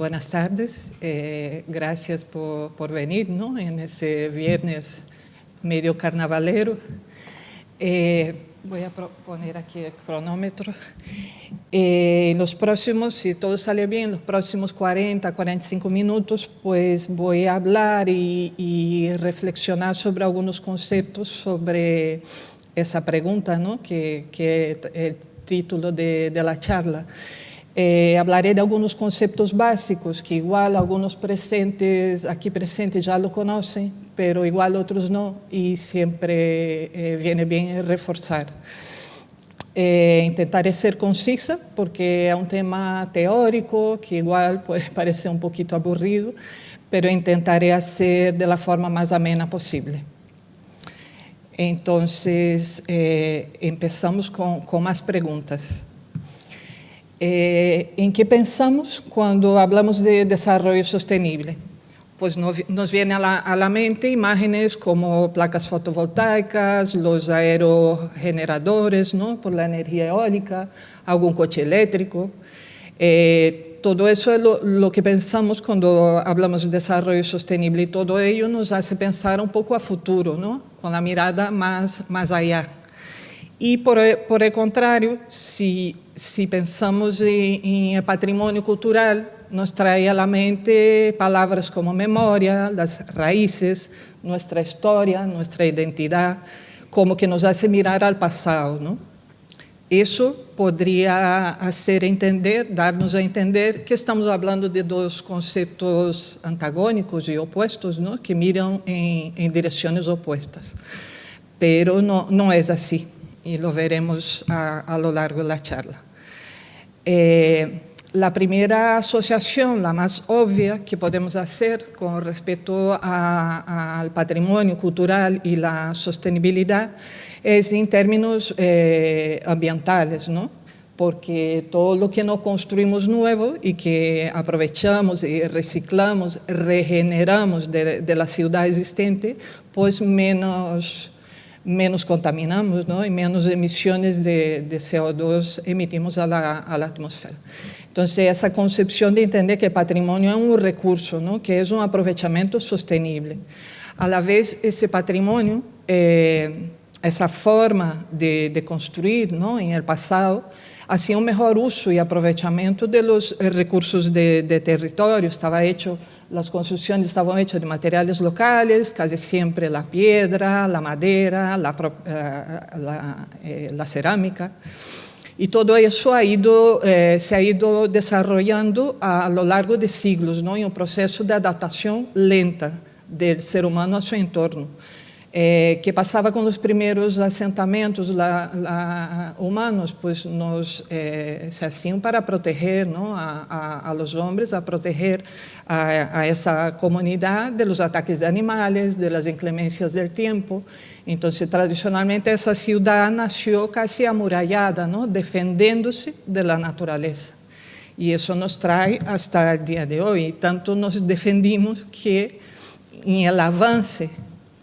Buenas tardes, gracias por venir, ¿no? En ese viernes medio carnavalero. Voy a poner aquí el cronómetro. Los próximos, si todo sale bien, los próximos 40, 45 minutos, pues voy a hablar y reflexionar sobre algunos conceptos sobre esa pregunta, ¿no? que es el título de la charla. Hablaré de algunos conceptos básicos que igual algunos aquí presentes ya lo conocen, pero igual otros no, y siempre viene bien reforzar. Intentaré ser concisa porque es un tema teórico que igual puede parecer un poquito aburrido, pero intentaré hacer de la forma más amena posible. Entonces, empezamos con más preguntas. ¿En qué pensamos cuando hablamos de desarrollo sostenible? Pues nos viene a la mente imágenes como placas fotovoltaicas, los aerogeneradores, ¿no? Por la energía eólica, algún coche eléctrico. Todo eso es lo que pensamos cuando hablamos de desarrollo sostenible, y todo ello nos hace pensar un poco a futuro, ¿no? Con la mirada más allá. Y por el contrario, si pensamos en el patrimonio cultural, nos trae a la mente palabras como memoria, las raíces, nuestra historia, nuestra identidad, como que nos hace mirar al pasado, ¿no? Eso podría hacer darnos a entender que estamos hablando de dos conceptos antagónicos y opuestos, ¿no? Que miran en direcciones opuestas. Pero no es así, y lo veremos a lo largo de la charla. La primera asociación, la más obvia que podemos hacer con respecto al patrimonio cultural y la sostenibilidad es en términos ambientales, ¿no? Porque todo lo que no construimos nuevo y que aprovechamos y reciclamos, regeneramos de la ciudad existente, pues menos contaminamos, ¿no? Y menos emisiones de CO2 emitimos a la atmósfera. Entonces, esa concepción de entender que el patrimonio es un recurso, ¿no? Que es un aprovechamiento sostenible. A la vez, ese patrimonio, esa forma de construir, ¿no? En el pasado, hacía un mejor uso y aprovechamiento de los recursos de territorio. Las construcciones estaban hechas de materiales locales, casi siempre la piedra, la madera, la cerámica. Y todo eso se ha ido desarrollando a lo largo de siglos, ¿no? En un proceso de adaptación lenta del ser humano a su entorno. ¿Qué pasaba con los primeros asentamientos humanos? Pues se hacían para proteger, ¿no? a los hombres, a proteger a esa comunidad de los ataques de animales, de las inclemencias del tiempo. Entonces, tradicionalmente, esa ciudad nació casi amurallada, ¿no? Defendiéndose de la naturaleza. Y eso nos trae hasta el día de hoy. Tanto nos defendimos que en el avance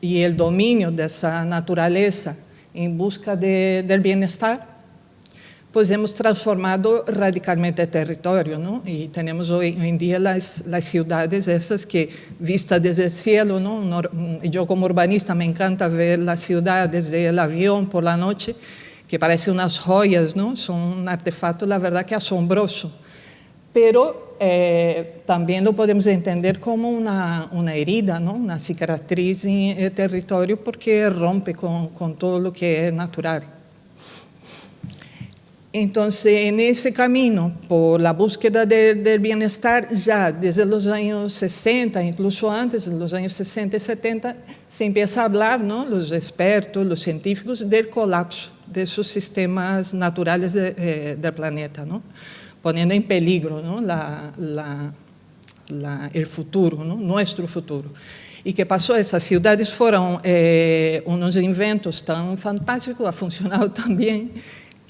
y el dominio de esa naturaleza en busca del bienestar, pues hemos transformado radicalmente el territorio, ¿no? Y tenemos hoy en día las ciudades esas que, vistas desde el cielo, ¿no? Yo como urbanista me encanta ver la ciudad desde el avión por la noche, que parecen unas joyas, ¿no? Son un artefacto, la verdad, que asombroso. Pero también lo podemos entender como una herida, ¿no? Una cicatriz en el territorio, porque rompe con todo lo que es natural. Entonces, en ese camino, por la búsqueda del bienestar, ya desde los años 60, incluso antes, de los años 60 y 70, se empieza a hablar, ¿no? Los expertos, los científicos, del colapso de esos sistemas naturales del planeta, ¿no? Poniendo en peligro, ¿no? el futuro, ¿no? Nuestro futuro. ¿Y qué pasó? Esas ciudades fueron unos inventos tan fantásticos, ha funcionado tan bien,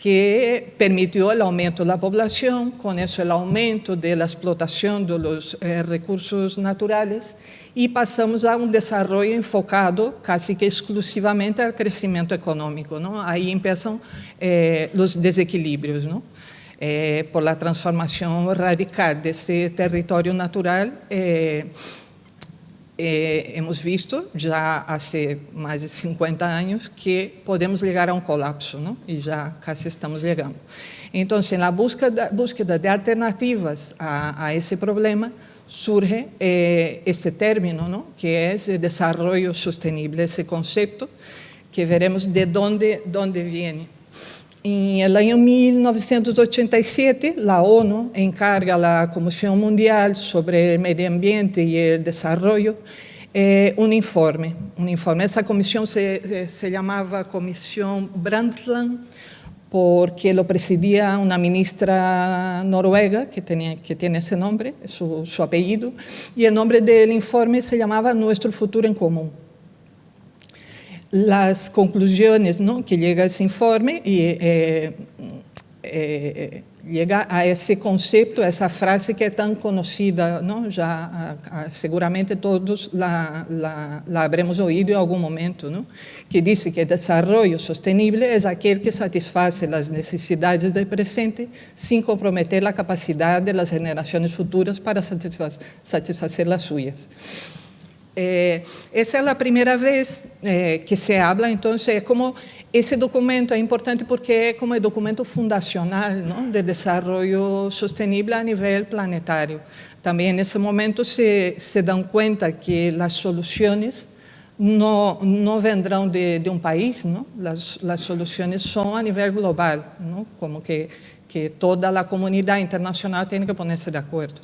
que permitió el aumento de la población, con eso el aumento de la explotación de los recursos naturales, y pasamos a un desarrollo enfocado casi que exclusivamente al crecimiento económico, ¿no? Ahí empiezan los desequilibrios, ¿no? por la transformación radical de ese territorio natural. Hemos visto ya hace más de 50 años que podemos llegar a un colapso, ¿no? Y ya casi estamos llegando. Entonces, en la búsqueda de alternativas a ese problema, surge este término, ¿no? Que es el desarrollo sostenible, ese concepto que veremos de dónde viene. En el año 1987, la ONU encarga a la Comisión Mundial sobre el Medio Ambiente y el Desarrollo un informe. Esa comisión se llamaba Comisión Brundtland, porque lo presidía una ministra noruega que tiene ese nombre, su apellido, y el nombre del informe se llamaba Nuestro Futuro en Común. Las conclusiones, ¿no?, que llega a ese informe llega a ese concepto, a esa frase que es tan conocida, ¿no? Ya seguramente todos la habremos oído en algún momento, ¿no? Que dice que el desarrollo sostenible es aquel que satisface las necesidades del presente sin comprometer la capacidad de las generaciones futuras para satisfacer las suyas. Esa es la primera vez que se habla, entonces, como ese documento es importante porque es como el documento fundacional, ¿no?, de desarrollo sostenible a nivel planetario. También en ese momento se dan cuenta que las soluciones no vendrán de un país, ¿no? Las soluciones son a nivel global, ¿no? Como que toda la comunidad internacional tiene que ponerse de acuerdo.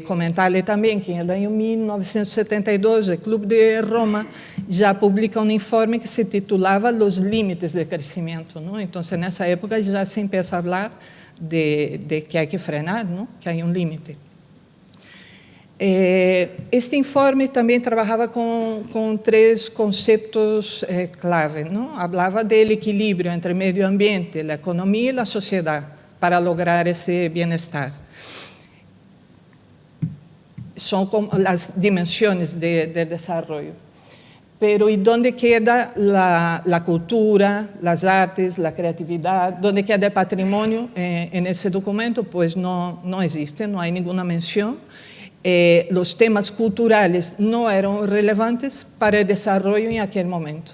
Comentarle también que en el año 1972 el Club de Roma ya publica un informe que se titulaba Los límites del crecimiento, ¿no? Entonces, en esa época ya se empieza a hablar de que hay que frenar, ¿no?, que hay un límite. Este informe también trabajaba con tres conceptos clave, ¿no? Hablaba del equilibrio entre el medio ambiente, la economía y la sociedad para lograr ese bienestar. Son como las dimensiones del desarrollo. Pero ¿y dónde queda la cultura, las artes, la creatividad? ¿Dónde queda el patrimonio en ese documento? Pues no existe, no hay ninguna mención. Los temas culturales no eran relevantes para el desarrollo en aquel momento.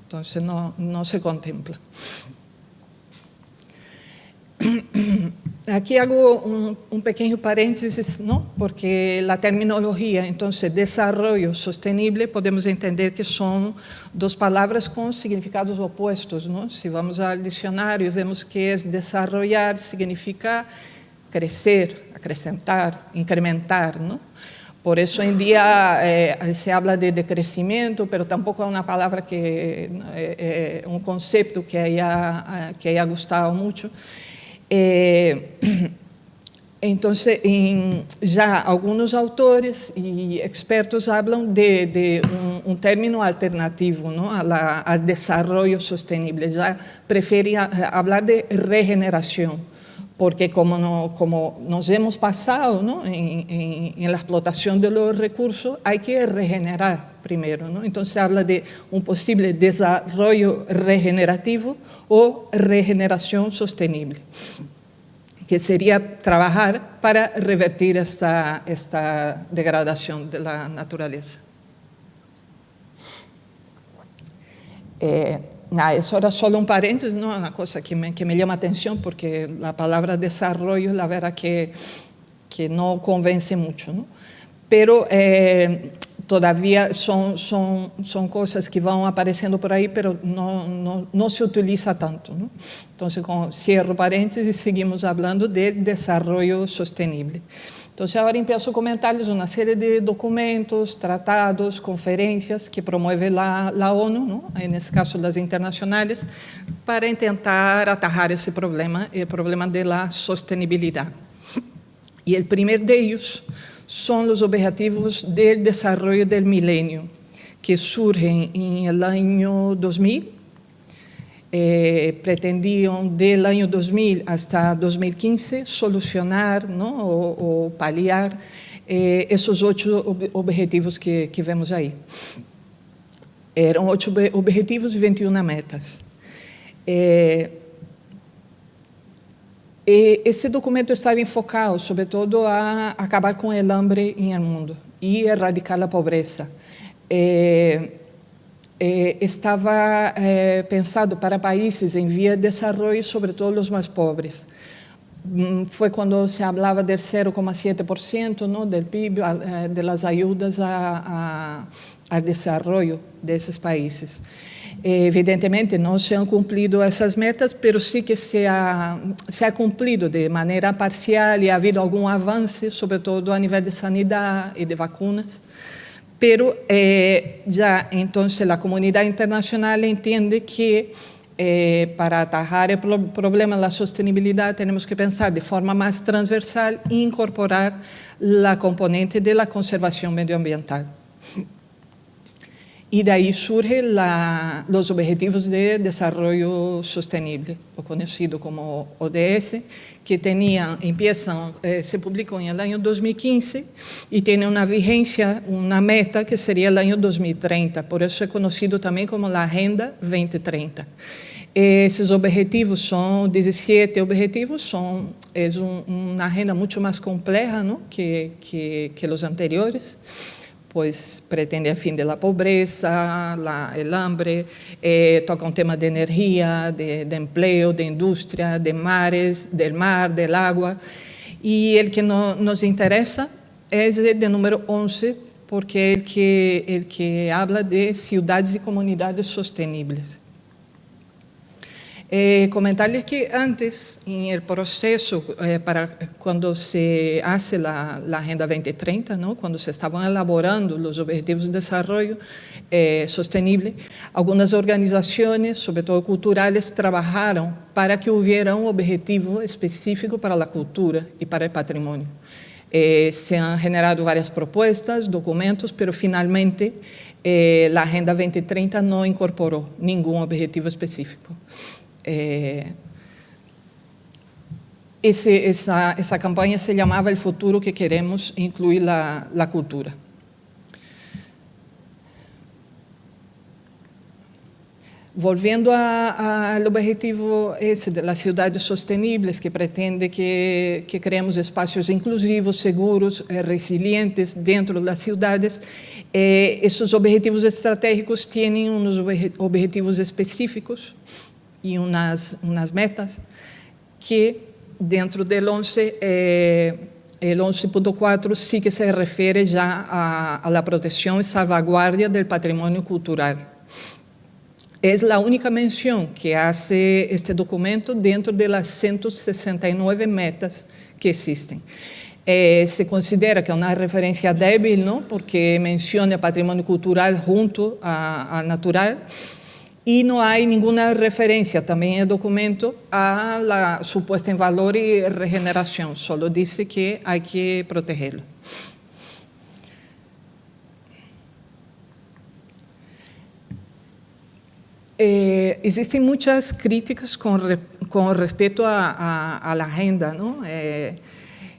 Entonces no se contempla. Aquí hago un pequeño paréntesis, ¿no?, porque la terminología, entonces, desarrollo sostenible, podemos entender que son dos palabras con significados opuestos, ¿no? Si vamos al diccionario, vemos que es desarrollar, significa crecer, acrescentar, incrementar, ¿no? Por eso hoy en día se habla de crecimiento, pero tampoco es una palabra un concepto que haya gustado mucho. Entonces, ya algunos autores y expertos hablan de un término alternativo, ¿no?, al desarrollo sostenible. Ya prefieren hablar de regeneración, porque como nos hemos pasado, ¿no?, en la explotación de los recursos, hay que regenerar primero, ¿no? Entonces habla de un posible desarrollo regenerativo o regeneración sostenible, que sería trabajar para revertir esta degradación de la naturaleza. Eso era solo un paréntesis, ¿no? Una cosa que me llama atención, porque la palabra desarrollo, la verdad que no convence mucho, ¿no? Pero todavía son cosas que van apareciendo por ahí, pero no se utiliza tanto, ¿no? Entonces, cierro paréntesis y seguimos hablando de desarrollo sostenible. Entonces, ahora empiezo a comentarles una serie de documentos, tratados, conferencias que promueve la ONU, ¿no?, en este caso las internacionales, para intentar atajar ese problema, el problema de la sostenibilidad. Y el primer de ellos son los Objetivos del Desarrollo del Milenio, que surgen en el año 2000. Pretendían del año 2000 hasta 2015 solucionar, ¿no?, o paliar esos 8 objetivos que vemos ahí. Eram 8 objetivos e 21 metas. Esse documento estava enfocado, sobretudo, a acabar com o hambre no mundo e erradicar a pobreza. Estava pensado para países em via de desenvolvimento, sobretudo os mais pobres. Foi quando se falava del 0,7%, ¿no?, del PIB, de las ayudas al desarrollo desses países. Evidentemente, não se han cumprido essas metas, mas sim que se ha cumprido de maneira parcial e ha havido algum avance, sobretudo a nível de sanidade e de vacunas. Pero já, então, a comunidade internacional entende que para atajar o problema da sustentabilidade, temos que pensar de forma mais transversal e incorporar a componente da conservação medioambiental. E daí surgem os Objetivos de Desenvolvimento Sustentável, o conhecido como ODS, que se publicou no ano 2015 e tem uma vigência, uma meta que seria o ano 2030, por isso é conhecido também como a Agenda 2030. Esses objetivos são 17 objetivos, é uma agenda muito mais complexa, ¿no?, que os anteriores, pois pretende a fim da pobreza, o hambre, toca um tema de energia, de emprego, de indústria, de mares, del mar, del agua. E o que nos interessa é de número 11, porque é o que habla de cidades e comunidades sustentáveis. Comentar-lhes que antes, no processo, para quando se hace a Agenda 2030, ¿no?, quando se estavam elaborando os Objetivos de Desenvolvimento Sustentável, algumas organizações, sobretudo culturais, trabalharam para que houvesse um objetivo específico para a cultura e para o patrimônio. Se han generado várias propostas, documentos, mas finalmente a Agenda 2030 não incorporou nenhum objetivo específico. Essa campanha se chamava El Futuro que Queremos, incluir a cultura. Volviendo ao objetivo esse das cidades sustentáveis, que pretende que criemos espaços inclusivos, seguros, resilientes dentro das cidades, esses objetivos estratégicos têm uns objetivos específicos e umas metas que, dentro do 11, o 11.4 sí que se refere já à proteção e salvaguarda do patrimônio cultural. É a única menção que faz este documento dentro das 169 metas que existem. Se considera que é uma referência débil, não? Porque menciona patrimônio cultural junto a natural, e não há nenhuma referência também no documento à sua puesta em valor e regeneração, só diz que há que protegê-lo. Existem muitas críticas com respeito à agenda, não?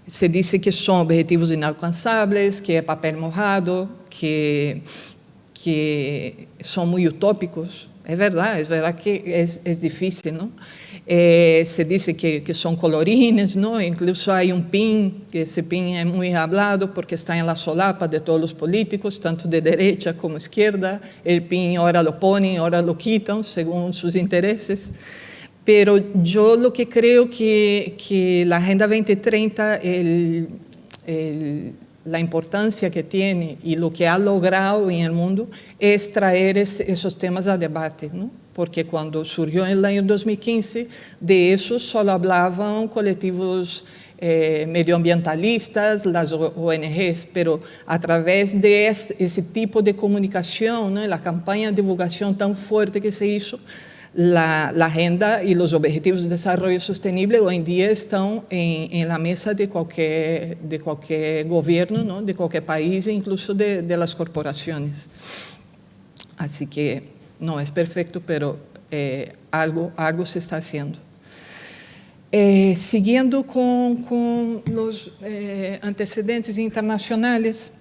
Se diz que são objetivos inalcançáveis, que é papel mojado, que são muito utópicos. É verdade que é difícil, não? Se diz que são colorines, não? Incluso há PIN, que esse PIN é muito falado porque está na solapa de todos os políticos, tanto de direita como de esquerda. O PIN ora lo ponen, ora lo quitam, según seus interesses. Pero eu lo que creo que a Agenda 2030, a importância que tem e o que ha logrado no mundo é trazer esses temas a debate, não? Porque quando surgiu no ano 2015, de isso só falavam coletivos medioambientalistas, as ONGs, pero através de esse tipo de comunicação, né, a campanha de divulgação tão forte que se hizo, a agenda e os objetivos de desenvolvimento sustentável hoje em dia estão na mesa de qualquer governo, não? De qualquer país, incluso de las corporações. Assim que não é perfeito, pero algo se está fazendo. Seguindo com os antecedentes internacionais,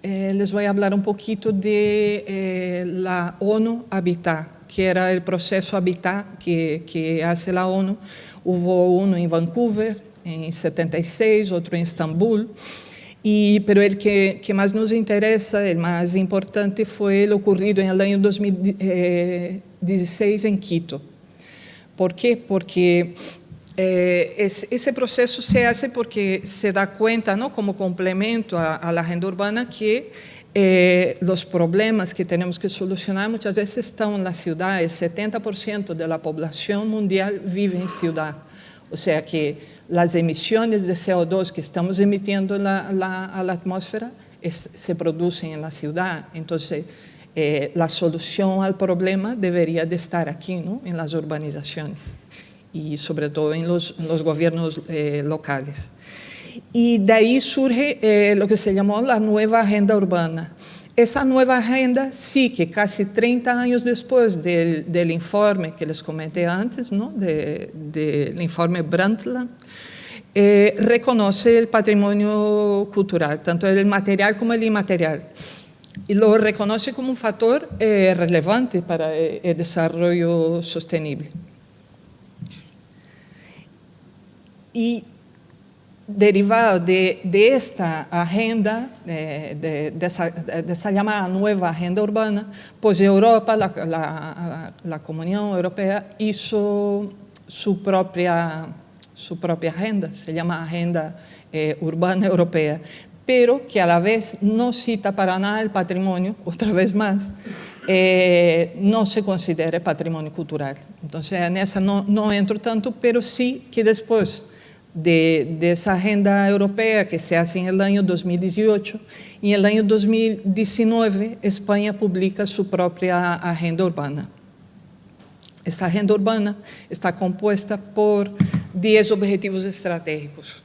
les voy a hablar un poquito de la ONU Habitat, que era el proceso Habitat que hace la ONU. Hubo uno en Vancouver en 76, otro en Estambul, pero el que más nos interesa, el más importante, fue el ocurrido en el año 2016 en Quito. ¿Por qué? Porque ese proceso se hace porque se da cuenta, ¿no?, como complemento a la agenda urbana, que los problemas que tenemos que solucionar muchas veces están en la ciudad. El 70% de la población mundial vive en ciudad. O sea que las emisiones de CO2 que estamos emitiendo a la atmósfera se producen en la ciudad. Entonces, la solución al problema debería de estar aquí, ¿no?, en las urbanizaciones y sobre todo en los gobiernos locales. Y de ahí surge lo que se llamó la nueva agenda urbana. Esa nueva agenda sí que casi 30 años después del informe que les comenté antes, ¿no?, del informe Brundtland, reconoce el patrimonio cultural, tanto el material como el inmaterial, y lo reconoce como un factor relevante para el desarrollo sostenible. Y derivado de esta agenda, de esa llamada nueva agenda urbana, pues Europa, la Comunión Europea, hizo su propia agenda, se llama Agenda Urbana Europea, pero que a la vez no cita para nada el patrimonio, otra vez más, no se considera patrimonio cultural. Entonces, en esa no entro tanto, pero sí que después de esa agenda europea que se hace en el año 2018, y en el año 2019 España publica su propia agenda urbana. Esta agenda urbana está compuesta por 10 objetivos estratégicos.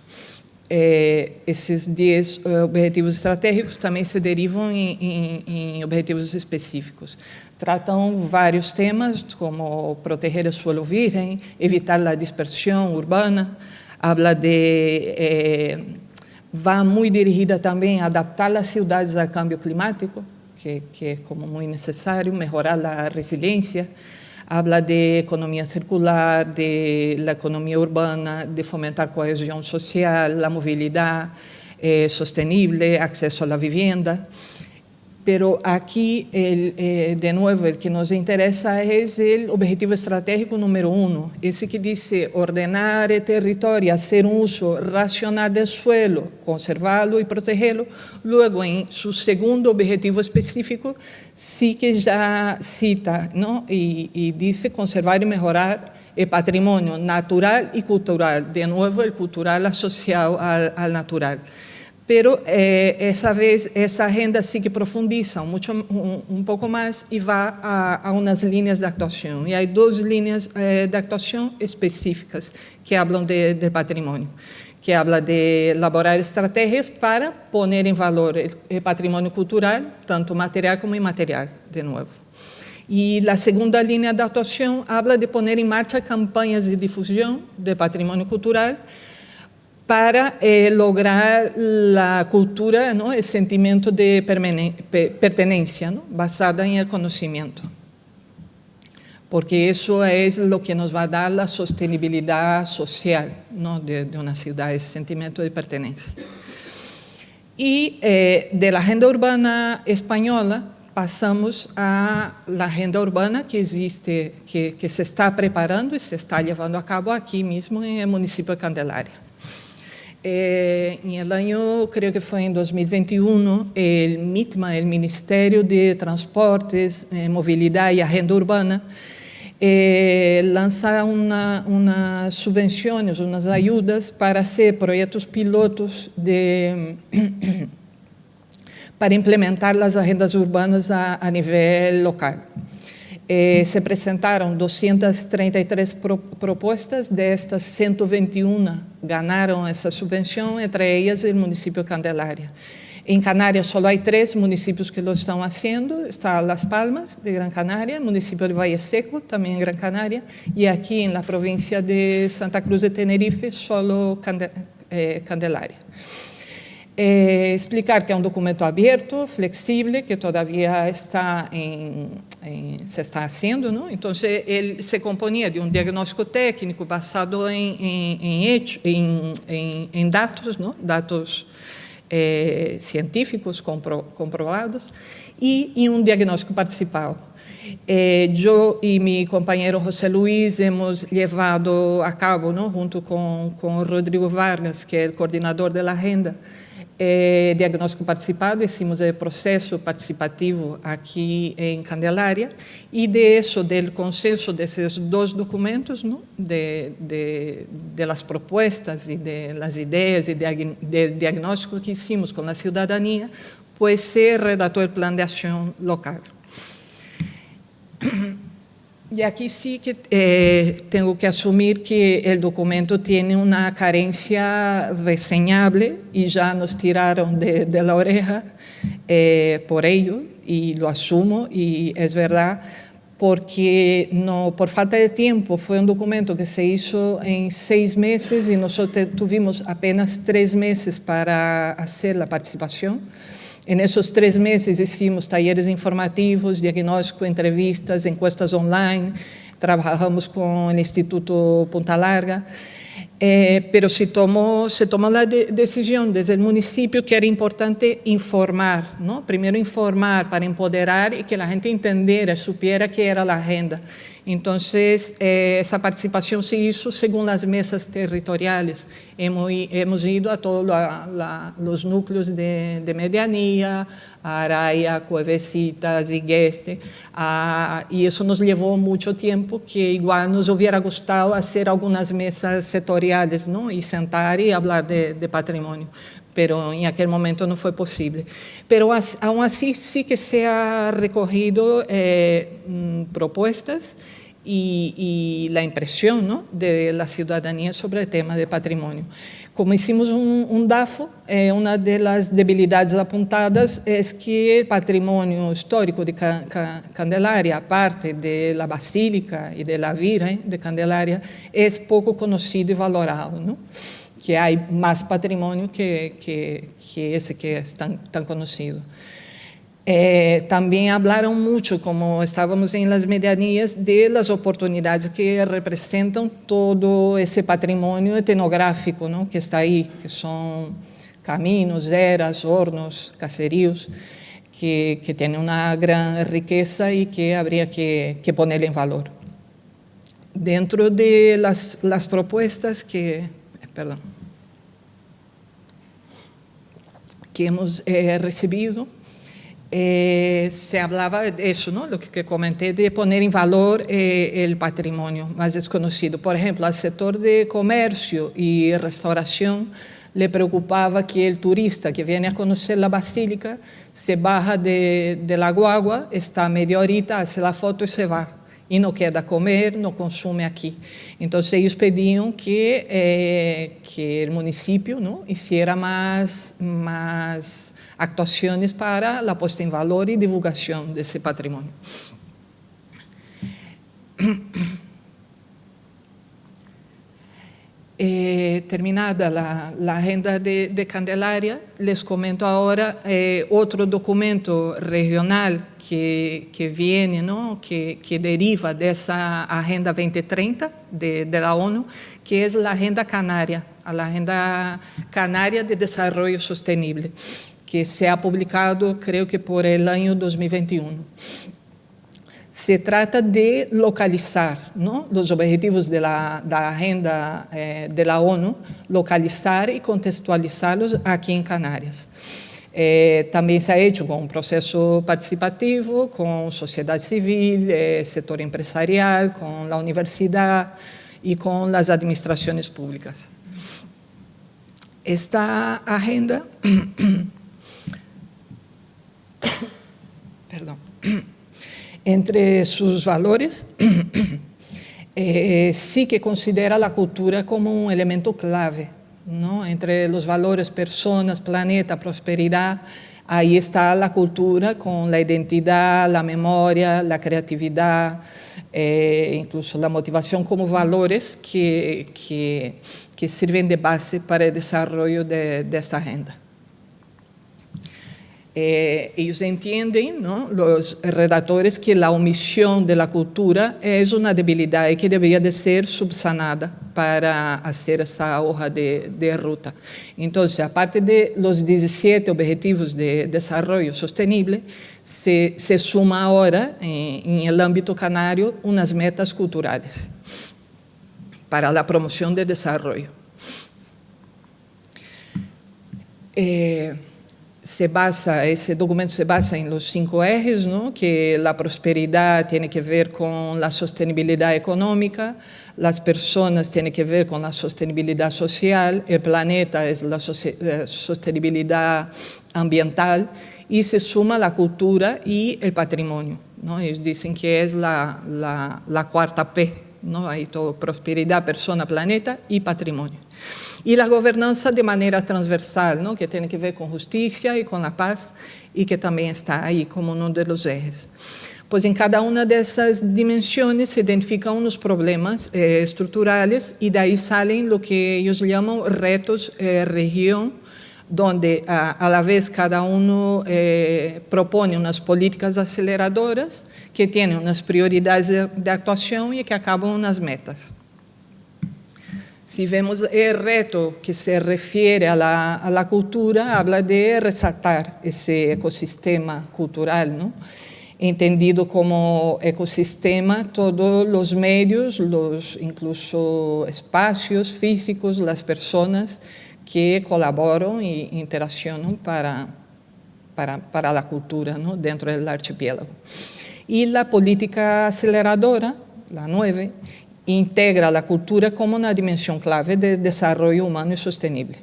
Esses 10 objetivos estratégicos também se derivam em objetivos específicos. Tratam vários temas, como proteger o suelo virgem, evitar a dispersão urbana, habla va muy dirigida también a adaptar las ciudades al cambio climático, que es como muy necesario, mejorar la resiliencia. Habla de economía circular, de la economía urbana, de fomentar cohesión social, la movilidad sostenible, acceso a la vivienda. Pero aquí, de nuevo, el que nos interesa es el objetivo estratégico número 1, ese que dice ordenar el territorio, hacer un uso racional del suelo, conservarlo y protegerlo. Luego, en su segundo objetivo específico, sí que ya cita, ¿no?, y dice conservar y mejorar el patrimonio natural y cultural. De nuevo, el cultural asociado al natural. Pero esa vez esa agenda sí que profundiza un poco más y va a unas líneas de actuación. Y hay 2 líneas de actuación específicas que hablan del patrimonio, que habla de elaborar estrategias para poner en valor el patrimonio cultural, tanto material como inmaterial, de nuevo. Y la segunda línea de actuación habla de poner en marcha campañas de difusión del patrimonio cultural para lograr la cultura, ¿no?, el sentimiento de pertenencia, ¿no?, basada en el conocimiento. Porque eso es lo que nos va a dar la sostenibilidad social, ¿no?, de una ciudad, ese sentimiento de pertenencia. Y de la agenda urbana española pasamos a la agenda urbana que existe, que se está preparando y se está llevando a cabo aquí mismo en el municipio de Candelaria. En el año, creo que fue en 2021, el MITMA, el Ministerio de Transportes, Movilidad y Agenda Urbana, lanza unas subvenciones, unas ayudas para hacer proyectos pilotos para implementar las agendas urbanas a nivel local. Se presentaron 233 propuestas, de estas 121 ganaron esa subvención, entre ellas el municipio de Candelaria. En Canarias solo hay 3 municipios que lo están haciendo, está Las Palmas de Gran Canaria, el municipio de Valle Seco, también en Gran Canaria, y aquí en la provincia de Santa Cruz de Tenerife, solo Candelaria. Explicar que é um documento aberto, flexível, que todavía se está haciendo, ¿no? Então, ele se componia de um diagnóstico técnico basado em dados, ¿no? Dados científicos comprovados, e em um diagnóstico participal. Eu e meu companheiro José Luís hemos levado a cabo, ¿no? Junto com Rodrigo Vargas, que é o coordenador da agenda, diagnóstico participado, hicimos o processo participativo aqui em Candelária, e do consenso desses dois documentos, ¿no? de las propuestas e de las ideias e de diagnóstico que hicimos com a cidadania, pues se redactou o plano de ação local. E aqui sí que tenho que assumir que o documento tem uma carência reseñable e já nos tiraram de la oreja por ello, e lo assumo, e é verdade, porque por falta de tempo foi um documento que se hizo em 6 meses e nós tivemos apenas 3 meses para fazer a participação. Nesses 3 meses hicimos talleres informativos, diagnóstico, entrevistas, encuestas online, trabalhamos com o Instituto Punta Larga, pero se tomou a decisão desde o município que era importante informar, ¿no? Primeiro informar para empoderar e que a gente entendera, supiera que era a agenda. Então, essa participação se hizo segundo as mesas territoriais. Hemos ido a todos os núcleos de mediania, Araia, Cuevecitas, Igueste, e isso nos levou muito tempo, que igual nos hubiera gostado fazer algumas mesas setoriais, ¿no? E sentar e falar de patrimônio. Pero em aquele momento não foi possível. Pero aún así sí que se ha recorrido propuestas e a impressão, ¿no? De la ciudadanía sobre o tema de patrimônio. Como hicimos DAFO, uma das debilidades apontadas é que o patrimônio histórico de Candelária, a parte da Basílica e da Virgem de Candelária, é pouco conhecido e valorado, ¿no? Que há mais patrimônio que esse que é tão conhecido. Também falaram muito, como estávamos em las medianias, de las oportunidades que representam todo esse patrimônio etnográfico, ¿no? Que está aí, que são caminhos, eras, hornos, caseríos, que tem uma grande riqueza e que haveria que poner em valor. Dentro de las propuestas que hemos recebido, se hablaba de eso, ¿no? Lo que comenté, de poner en valor el patrimonio más desconocido. Por ejemplo, al sector de comercio y restauración le preocupaba que el turista que viene a conocer la basílica se baja de la guagua, está media horita, hace la foto y se va. E não quer comer, não consume aqui. Então, eles pediam que o município, ¿no? Hiciera mais actuações para a posta em valor e divulgação desse patrimônio. Terminada a agenda de Candelária, les comento agora outro documento regional que viene, ¿no? que deriva dessa Agenda 2030 de la ONU, que é a Agenda Canária, a Agenda Canária de Desarrollo Sostenible, que se ha publicado, creo que por el año 2021. Se trata de localizar, ¿no? Los objetivos de la agenda de la ONU, localizar y contextualizarlos aquí en Canarias. Também se ha hecho com um processo participativo, com sociedade civil, setor empresarial, com a universidade e com as administrações públicas. Esta agenda, perdão, entre seus valores, sí que considera a cultura como um elemento clave, ¿no? Entre os valores, personas, planeta, prosperidade, aí está a cultura com a identidade, a memória, a criatividade, incluso a motivação como valores que sirven de base para o desenvolvimento desta agenda. Ellos entienden, ¿no?, los redactores, que la omisión de la cultura es una debilidad y que debería de ser subsanada para hacer esa hoja de ruta. Entonces, aparte de los 17 objetivos de desarrollo sostenible, se suma ahora, en el ámbito canario, unas metas culturales para la promoción del desarrollo. Ese documento se basa en los 5 ejes, ¿no?, que la prosperidad tiene que ver con la sostenibilidad económica, las personas tienen que ver con la sostenibilidad social, el planeta es la sostenibilidad ambiental, y se suma la cultura y el patrimonio, ¿no? Ellos dicen que es la cuarta P, ¿no? Ahí todo: prosperidad, persona, planeta y patrimonio. Y la gobernanza de manera transversal, ¿no?, que tiene que ver con justicia y con la paz, y que también está ahí como uno de los ejes. Pues en cada una de esas dimensiones se identifican unos problemas estructurales, y de ahí salen lo que ellos llaman retos región, donde a la vez cada uno propone unas políticas aceleradoras que tienen unas prioridades de actuación y que acaban unas metas. Si vemos el reto que se refiere a la cultura, habla de resaltar ese ecosistema cultural, ¿no?, entendido como ecosistema todos los medios, incluso espacios físicos, las personas que colaboran e interaccionan para la cultura, ¿no?, dentro del archipiélago. Y la política aceleradora, la 9, integra la cultura como una dimensión clave del desarrollo humano y sostenible.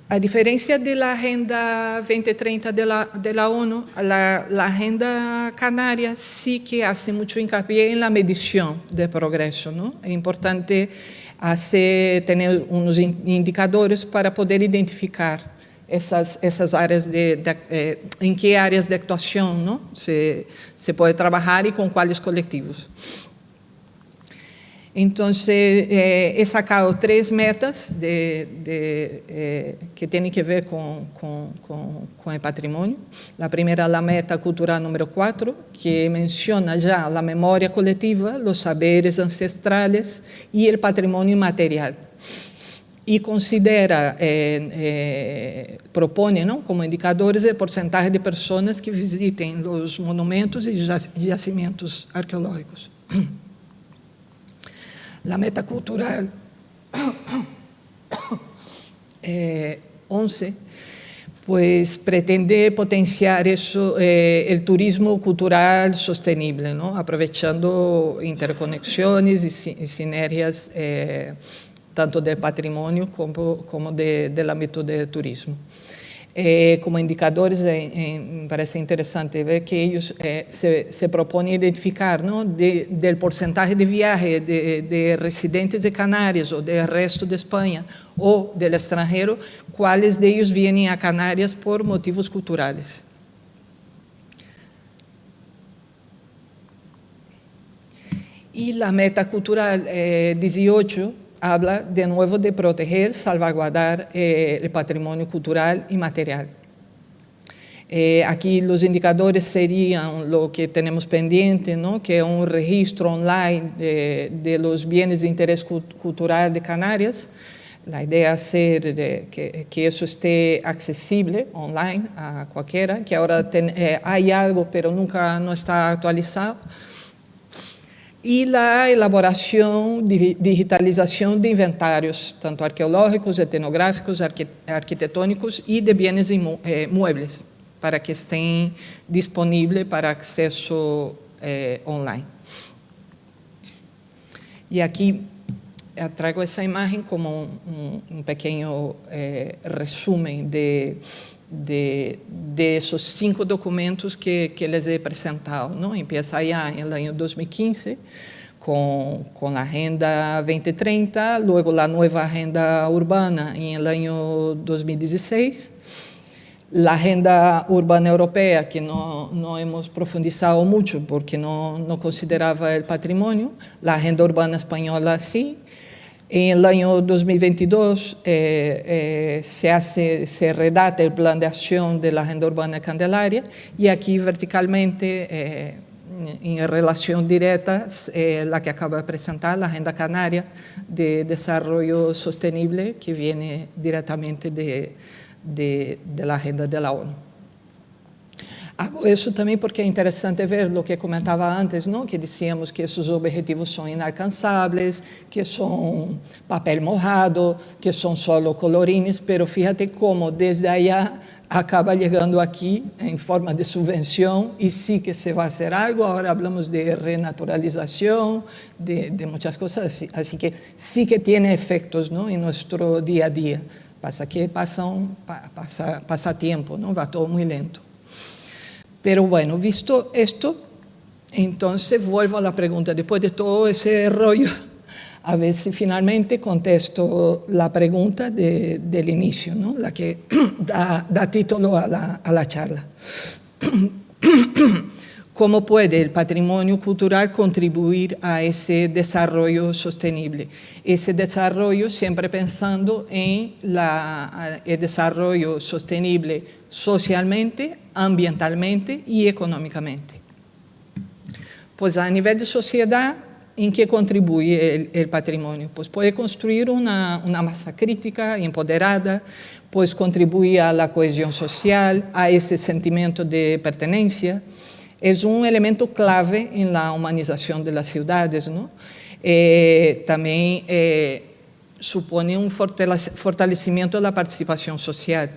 A diferencia de la Agenda 2030 de la ONU, la Agenda Canaria sí que hace mucho hincapié en la medición del progreso, ¿no? Es importante tener unos indicadores para poder identificar esas áreas en qué áreas de actuación, ¿no?, se puede trabajar y con cuáles colectivos. Entonces, he sacado 3 metas que tienen que ver con el patrimonio. La primera, la meta cultural número 4, que menciona ya la memoria colectiva, los saberes ancestrales y el patrimonio inmaterial. Y considera, propone, ¿no?, como indicadores el porcentaje de personas que visiten los monumentos y yacimientos arqueológicos. La meta cultural 11, pues pretende potenciar el turismo cultural sostenible, ¿no?, aprovechando interconexiones y sinergias tanto del patrimonio como del ámbito del turismo. Como indicadores, me parece interesante ver que ellos se proponen identificar, ¿no?, del porcentaje de viaje de residentes de Canarias o del resto de España o del extranjero, cuáles de ellos vienen a Canarias por motivos culturales. Y la meta cultural 18 habla de nuevo de proteger, salvaguardar el patrimonio cultural y material. Aquí los indicadores serían lo que tenemos pendiente, ¿no?, que es un registro online de los bienes de interés cultural de Canarias. La idea es que eso esté accesible online a cualquiera, que ahora hay algo, pero no está actualizado. Y la elaboración, digitalización de inventarios, tanto arqueológicos, etnográficos, arquitectónicos y de bienes muebles, para que estén disponibles para acceso online. Y aquí traigo esa imagen como un pequeño resumen de esos 5 documentos que les he presentado, ¿no? Empieza ya en el año 2015 con la Agenda 2030, luego la nueva Agenda Urbana en el año 2016, la Agenda Urbana Europea, que no hemos profundizado mucho porque no consideraba el patrimonio, la Agenda Urbana Española sí, En el año 2022 se redacta el plan de acción de la Agenda Urbana Candelaria y aquí verticalmente, en relación directa, la que acaba de presentar, la Agenda Canaria de Desarrollo Sostenible, que viene directamente de la agenda de la ONU. Hago eso también porque es interesante ver lo que comentaba antes, ¿no? Que decíamos que esos objetivos son inalcanzables, que son papel mojado, que son solo colorines, pero fíjate cómo desde allá acaba llegando aquí en forma de subvención y sí que se va a hacer algo. Ahora hablamos de renaturalización, de muchas cosas, así que sí que tiene efectos, ¿no? En nuestro día a día. Pasa que pasa tiempo, ¿no? Va todo muy lento. Pero bueno, visto esto, entonces vuelvo a la pregunta, después de todo ese rollo, a ver si finalmente contesto la pregunta del inicio, ¿no? La que da título a la charla. ¿Cómo puede el patrimonio cultural contribuir a ese desarrollo sostenible? Ese desarrollo siempre pensando en el desarrollo sostenible socialmente, ambientalmente y económicamente. Pues a nivel de sociedad, ¿en qué contribuye el patrimonio? Pues puede construir una masa crítica, empoderada, pues contribuye a la cohesión social, a ese sentimiento de pertenencia. Es un elemento clave en la humanización de las ciudades, ¿no? También supone un fortalecimiento de la participación social.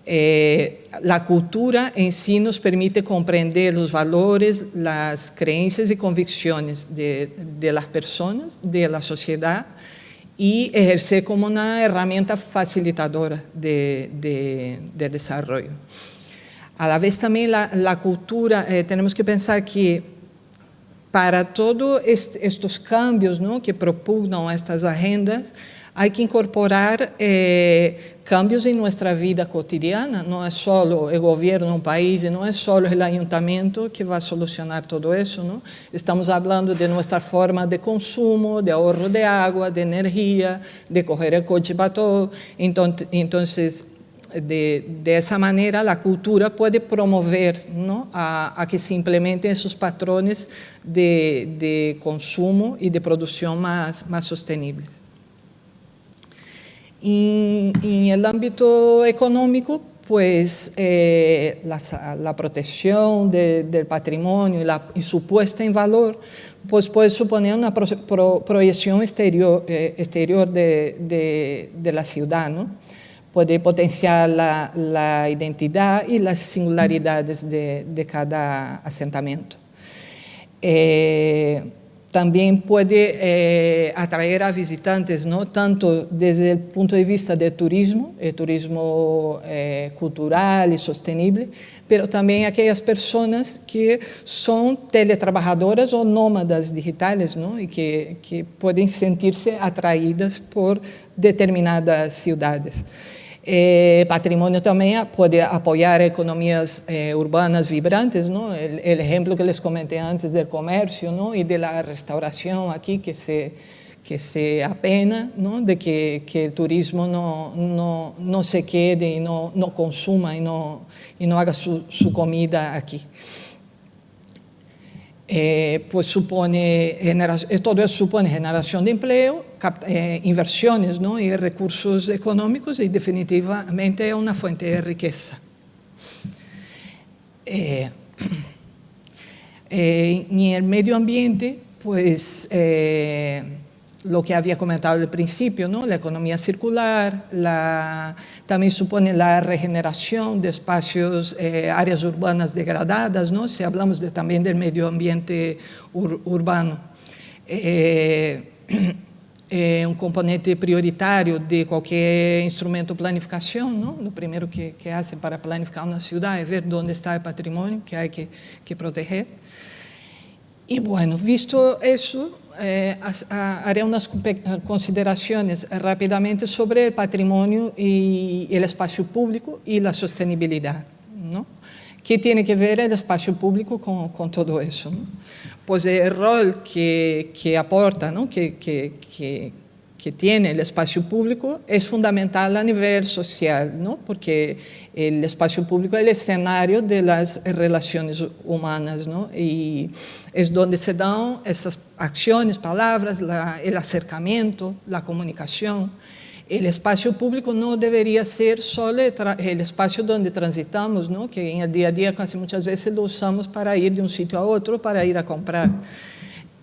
La cultura en sí nos permite comprender los valores, las creencias y convicciones de las personas, de la sociedad, y ejercer como una herramienta facilitadora de desarrollo. A la vez también la cultura, tenemos que pensar que para todos estos cambios, ¿no? Que propugnan estas agendas, hay que incorporar cambios en nuestra vida cotidiana. No es solo el gobierno de un país y no es solo el ayuntamiento que va a solucionar todo eso, ¿no? Estamos hablando de nuestra forma de consumo, de ahorro de agua, de energía, de coger el coche para todo. Entonces, de esa manera, la cultura puede promover, ¿no? a que se implementen esos patrones de consumo y de producción más sostenibles. En el ámbito económico, pues la protección del patrimonio y su puesta en valor, pues puede suponer una proyección exterior de la ciudad, ¿no? Puede potenciar la identidad y las singularidades de cada asentamiento. También puede atraer a visitantes, ¿no? Tanto desde el punto de vista del turismo, el turismo cultural y sostenible, pero también aquellas personas que son teletrabajadoras o nómadas digitales, ¿no? Y que pueden sentirse atraídas por determinadas ciudades. Patrimonio también puede apoyar economías urbanas vibrantes, ¿no? El ejemplo que les comenté antes del comercio, ¿no? Y de la restauración aquí que se apena, ¿no? De que el turismo no se quede y no consuma y no haga su comida aquí. Pues todo eso supone generación de empleo, inversiones, ¿no? Y recursos económicos y definitivamente es una fuente de riqueza. En el medio ambiente, pues lo que había comentado al principio, ¿no? La economía circular, también supone la regeneración de espacios, áreas urbanas degradadas, ¿no? Si hablamos también del medio ambiente urbano. Un componente prioritario de cualquier instrumento de planificación, ¿no? Lo primero que hacen para planificar una ciudad es ver dónde está el patrimonio que hay que proteger. Y bueno, visto eso, haré unas consideraciones rápidamente sobre el patrimonio y el espacio público y la sostenibilidad, ¿no? ¿Qué tiene que ver el espacio público con todo eso, ¿no? Pues el rol que aporta, ¿no? que que tiene el espacio público es fundamental a nivel social, ¿no? Porque el espacio público es el escenario de las relaciones humanas, ¿no? Y es donde se dan esas acciones, palabras, el acercamiento, la comunicación. El espacio público no debería ser solo el espacio donde transitamos, ¿no? Que en el día a día casi muchas veces lo usamos para ir de un sitio a otro, para ir a comprar.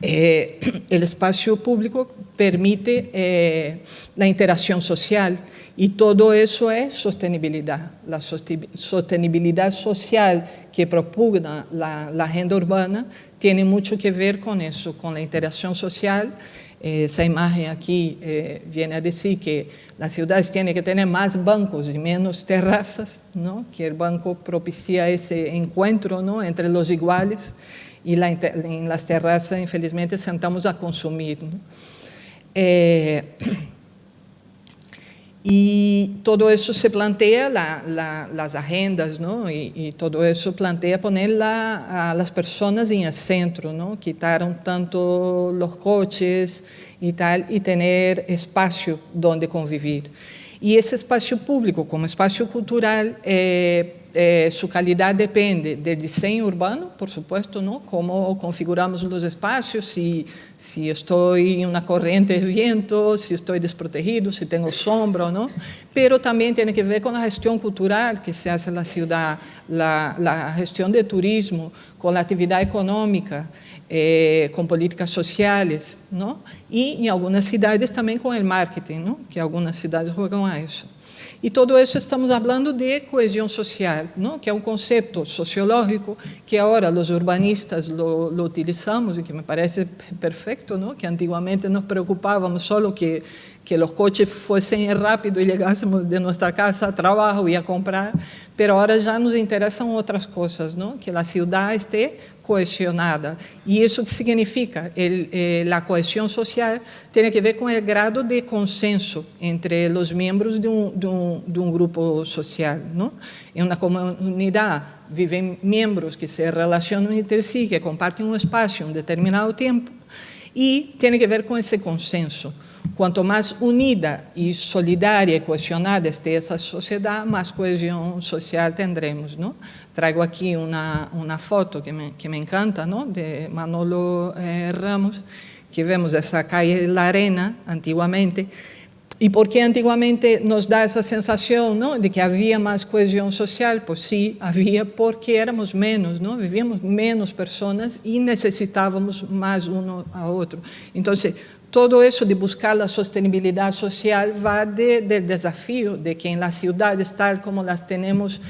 El espacio público permite la interacción social y todo eso es sostenibilidad. La sostenibilidad social que propugna la agenda urbana tiene mucho que ver con eso, con la interacción social. Esa imagen aquí viene a decir que las ciudades tienen que tener más bancos y menos terrazas, ¿no? Que el banco propicia ese encuentro, ¿no? Entre los iguales. Y en las terrazas, infelizmente, sentamos a consumir, ¿no? Y todo eso se plantea, las agendas, ¿no? Y todo eso plantea poner a las personas en el centro, ¿no? Quitar un tanto los coches y tal, y tener espacio donde convivir. Y ese espacio público, como espacio cultural, su calidad depende del diseño urbano, por supuesto, ¿no? Cómo configuramos los espacios, si estoy en una corriente de viento, si estoy desprotegido, si tengo sombra o no. Pero también tiene que ver con la gestión cultural que se hace en la ciudad, la gestión de turismo, con la actividad económica, con políticas sociales, ¿no? Y en algunas ciudades también con el marketing, ¿no? Que algunas ciudades juegan a eso. Y todo eso estamos hablando de cohesión social, ¿no? Que es un concepto sociológico que ahora los urbanistas lo utilizamos y que me parece perfecto, ¿no? Que antiguamente nos preocupábamos solo que los coches fuesen rápido y llegásemos de nuestra casa a trabajo y a comprar, pero ahora ya nos interesan otras cosas, ¿no? Que la ciudad esté cohesionada. ¿Y eso qué significa? La cohesión social tiene que ver con el grado de consenso entre los miembros de un grupo social, ¿no? En una comunidad viven miembros que se relacionan entre sí, que comparten un espacio en un determinado tiempo, y tiene que ver con ese consenso. Cuanto más unida y solidaria y cohesionada esté esa sociedad, más cohesión social tendremos, ¿no? Traigo aquí una foto que me encanta, ¿no? De Manolo Ramos, que vemos esa calle La Arena antiguamente. ¿Y por qué antiguamente nos da esa sensación, ¿no? De que había más cohesión social? Pues sí, había, porque éramos menos, ¿no? Vivíamos menos personas y necesitábamos más uno a otro. Entonces, todo eso de buscar la sostenibilidad social va del desafío de que en las ciudades, tal como las tenemos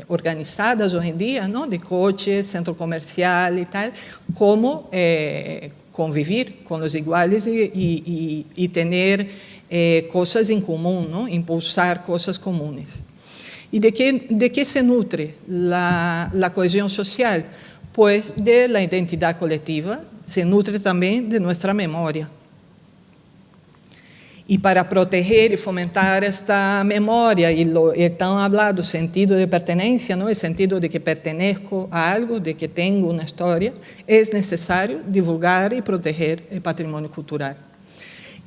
organizadas hoy en día, ¿no? De coches, centro comercial y tal, cómo convivir con los iguales y tener cosas en común, ¿no? Impulsar cosas comunes. ¿Y de qué se nutre la cohesión social? Pues de la identidad colectiva, se nutre también de nuestra memoria. Y para proteger y fomentar esta memoria y el tan hablado sentido de pertenencia, ¿no? El sentido de que pertenezco a algo, de que tengo una historia, es necesario divulgar y proteger el patrimonio cultural.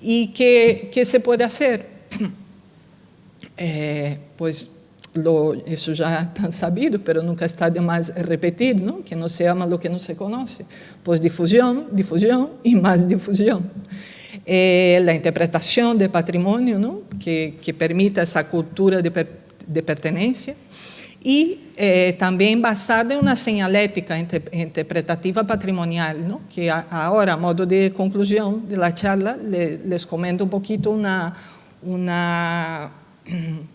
¿Y qué se puede hacer? Pues eso ya es tan sabido, pero nunca está de más repetir, ¿no? Que no se ama lo que no se conoce. Pues difusión, difusión y más difusión. La interpretación del patrimonio, ¿no? que permita esa cultura de pertenencia y también basada en una señalética interpretativa patrimonial, ¿no? Que ahora, a modo de conclusión de la charla, les comento un poquito una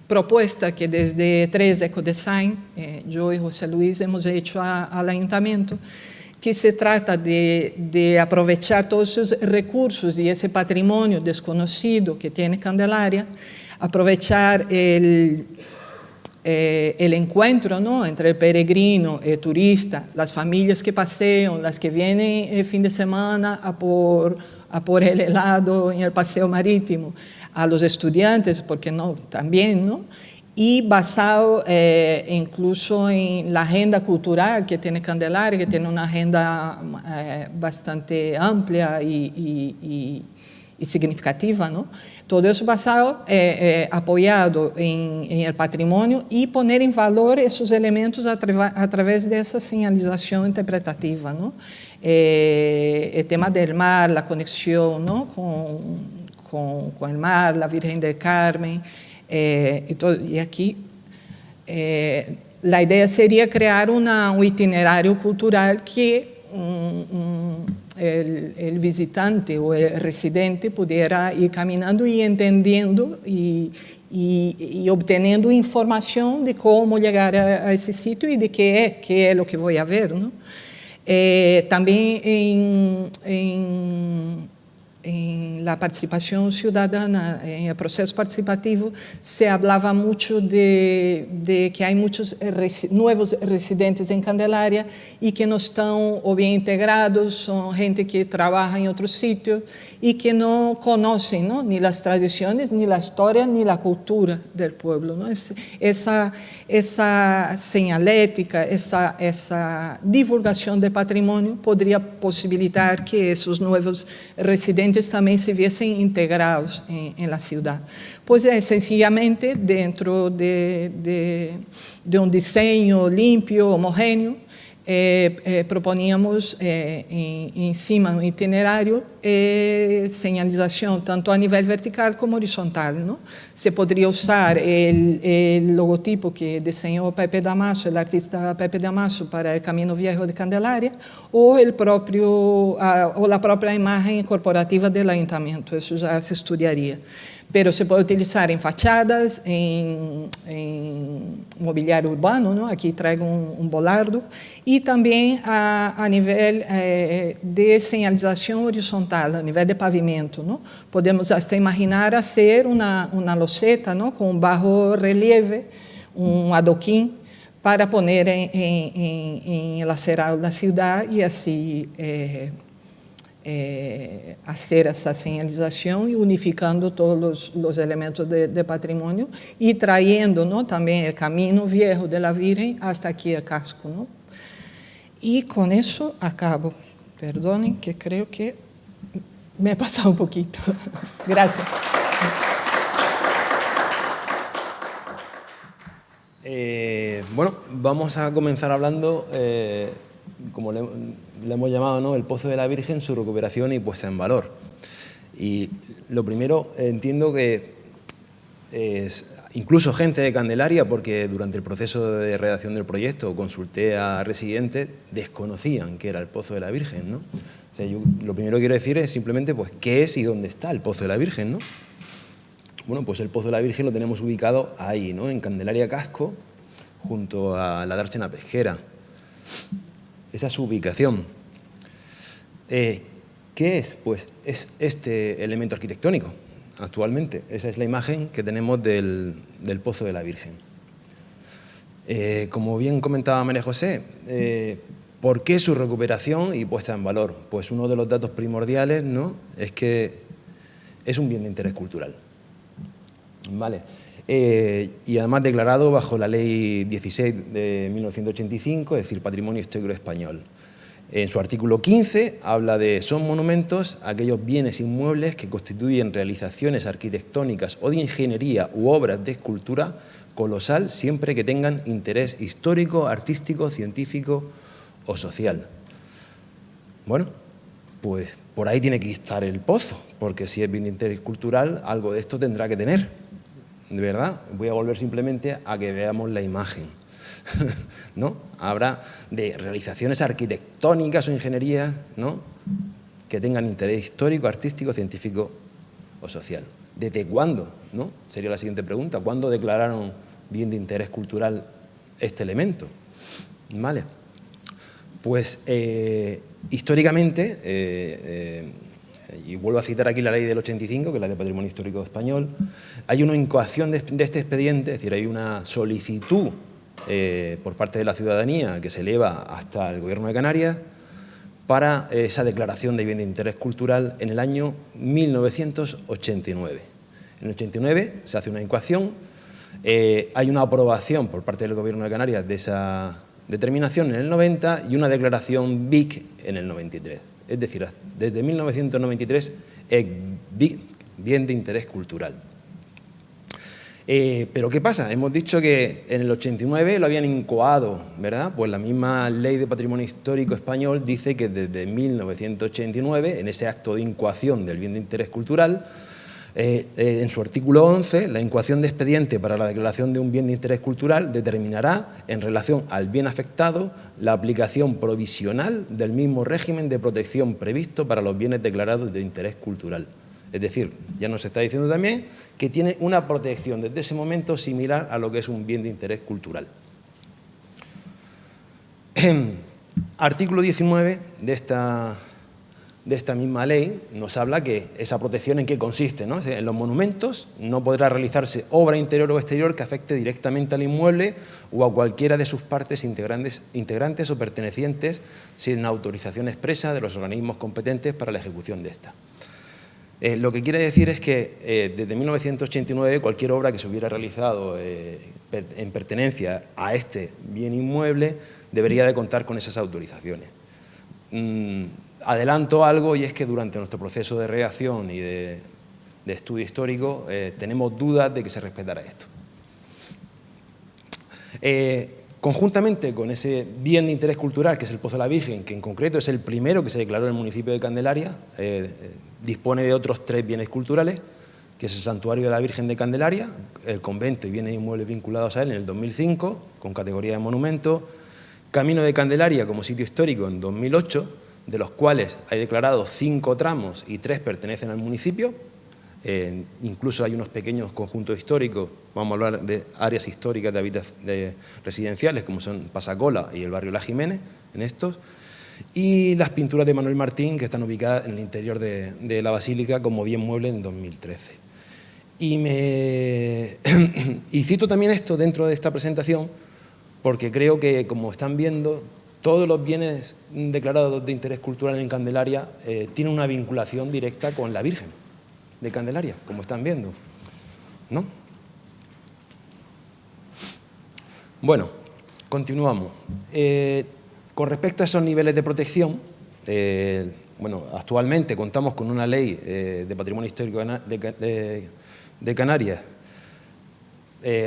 propuesta que desde 3 Ecodesign, yo y José Luis hemos hecho al ayuntamiento, que se trata de aprovechar todos esos recursos y ese patrimonio desconocido que tiene Candelaria, aprovechar el encuentro, ¿no? Entre el peregrino, el turista, las familias que pasean, las que vienen el fin de semana a por el helado en el paseo marítimo, a los estudiantes, porque no, también, ¿no? y basado incluso en la agenda cultural que tiene Candelaria, que tiene una agenda bastante amplia y significativa, ¿no? Todo eso basado, apoyado en el patrimonio y poner en valor esos elementos a través de esa señalización interpretativa, ¿no? El tema del mar, la conexión, ¿no? con el mar, la Virgen del Carmen, y aquí la idea sería crear un itinerario cultural que el visitante o el residente pudiera ir caminando y entendiendo y obteniendo información de cómo llegar a ese sitio y de qué es lo que voy a ver, ¿no? También en la participación ciudadana, en el proceso participativo, se hablaba mucho de que hay muchos nuevos residentes en Candelaria y que no están o bien integrados, son gente que trabaja en otros sitios y que no conocen, ¿no? Ni las tradiciones, ni la historia, ni la cultura del pueblo, ¿no? Esa señalética, esa divulgación de patrimonio podría posibilitar que esos nuevos residentes también se viesen integrados en la ciudad. Pues sencillamente dentro de un diseño limpio, homogéneo, proponíamos encima un itinerario, señalización tanto a nivel vertical como horizontal, ¿no? Se podría usar el logotipo que diseñó Pepe Damaso, el artista Pepe Damaso, para el Camino Viejo de Candelaria, o la propia imagen corporativa del ayuntamiento, eso ya se estudiaría. Pero se puede utilizar en fachadas, en mobiliario urbano, ¿no? Aquí traigo un volardo, y también a nivel de señalización horizontal, a nivel de pavimento, ¿no? Podemos hasta imaginar hacer una loseta, ¿no? Con bajo relieve, un adoquín, para poner en el acerado de la ciudad y así hacer esa señalización y unificando todos los elementos de patrimonio y trayendo, ¿no? También el camino viejo de la Virgen hasta aquí el casco, ¿no? Y con eso acabo. Perdonen que creo que me he pasado un poquito. Gracias. Bueno, vamos a comenzar hablando, como le hemos llamado, ¿no? El Pozo de la Virgen, su recuperación y puesta en valor. Y lo primero, entiendo que incluso gente de Candelaria, porque durante el proceso de redacción del proyecto consulté a residentes, desconocían qué era el Pozo de la Virgen, ¿no? O sea, yo lo primero que quiero decir es simplemente pues, qué es y dónde está el Pozo de la Virgen, ¿no? Bueno, pues el Pozo de la Virgen lo tenemos ubicado ahí, ¿no? En Candelaria Casco, junto a la dársena pesquera. Esa es su ubicación. ¿Qué es? Pues es este elemento arquitectónico, actualmente. Esa es la imagen que tenemos del Pozo de la Virgen. Como bien comentaba María José, ¿por qué su recuperación y puesta en valor? Pues uno de los datos primordiales, ¿no? Es que es un bien de interés cultural. ¿Vale? Y además declarado bajo la Ley 16 de 1985, es decir, Patrimonio Histórico Español. En su artículo 15 habla de son monumentos aquellos bienes inmuebles que constituyen realizaciones arquitectónicas o de ingeniería u obras de escultura colosal siempre que tengan interés histórico, artístico, científico o social. Bueno, pues por ahí tiene que estar el pozo, porque si es bien de interés cultural, algo de esto tendrá que tener. De verdad, voy a volver simplemente a que veamos la imagen, ¿no? Habrá de realizaciones arquitectónicas o ingeniería, ¿no? Que tengan interés histórico, artístico, científico o social. ¿Desde cuándo? ¿No? Sería la siguiente pregunta. ¿Cuándo declararon bien de interés cultural este elemento? ¿Vale? Pues históricamente, y vuelvo a citar aquí la ley del 85, que es la de Patrimonio Histórico Español, hay una incoación de este expediente, es decir, hay una solicitud por parte de la ciudadanía que se eleva hasta el Gobierno de Canarias para esa declaración de bien de interés cultural en el año 1989. En el 89 se hace una incoación Hay una aprobación por parte del Gobierno de Canarias de esa determinación en el 90 y una declaración BIC en el 93. Es decir, desde 1993 es BIC, bien de interés cultural. Pero ¿qué pasa? Hemos dicho que en el 89 lo habían incoado, ¿verdad? Pues la misma Ley de Patrimonio Histórico Español dice que desde 1989, en ese acto de incoación del bien de interés cultural, en su artículo 11, la incoación de expediente para la declaración de un bien de interés cultural determinará, en relación al bien afectado, la aplicación provisional del mismo régimen de protección previsto para los bienes declarados de interés cultural. Es decir, ya nos está diciendo también que tiene una protección desde ese momento similar a lo que es un bien de interés cultural. Artículo 19 de esta misma ley nos habla que esa protección en qué consiste, ¿no? En los monumentos no podrá realizarse obra interior o exterior que afecte directamente al inmueble o a cualquiera de sus partes integrantes o pertenecientes sin autorización expresa de los organismos competentes para la ejecución de esta. Lo que quiere decir es que desde 1989 cualquier obra que se hubiera realizado en pertenencia a este bien inmueble debería de contar con esas autorizaciones. Adelanto algo, y es que durante nuestro proceso de redacción y de estudio histórico tenemos dudas de que se respetara esto. Conjuntamente con ese bien de interés cultural, que es el Pozo de la Virgen, que en concreto es el primero que se declaró en el municipio de Candelaria, dispone de otros 3 bienes culturales, que es el Santuario de la Virgen de Candelaria, el convento y bienes inmuebles vinculados a él en el 2005, con categoría de monumento, Camino de Candelaria como sitio histórico en 2008, de los cuales hay declarados 5 tramos y 3 pertenecen al municipio. Incluso hay unos pequeños conjuntos históricos, vamos a hablar de áreas históricas de residenciales, como son Pasacola y el barrio La Jiménez, en estos, y las pinturas de Manuel Martín, que están ubicadas en el interior de la Basílica como bien mueble en 2013. Y cito también esto dentro de esta presentación, porque creo que, como están viendo, todos los bienes declarados de interés cultural en Candelaria tienen una vinculación directa con la Virgen de Candelaria, como están viendo, ¿no? Bueno, continuamos. Con respecto a esos niveles de protección, bueno, actualmente contamos con una ley de patrimonio histórico de Canarias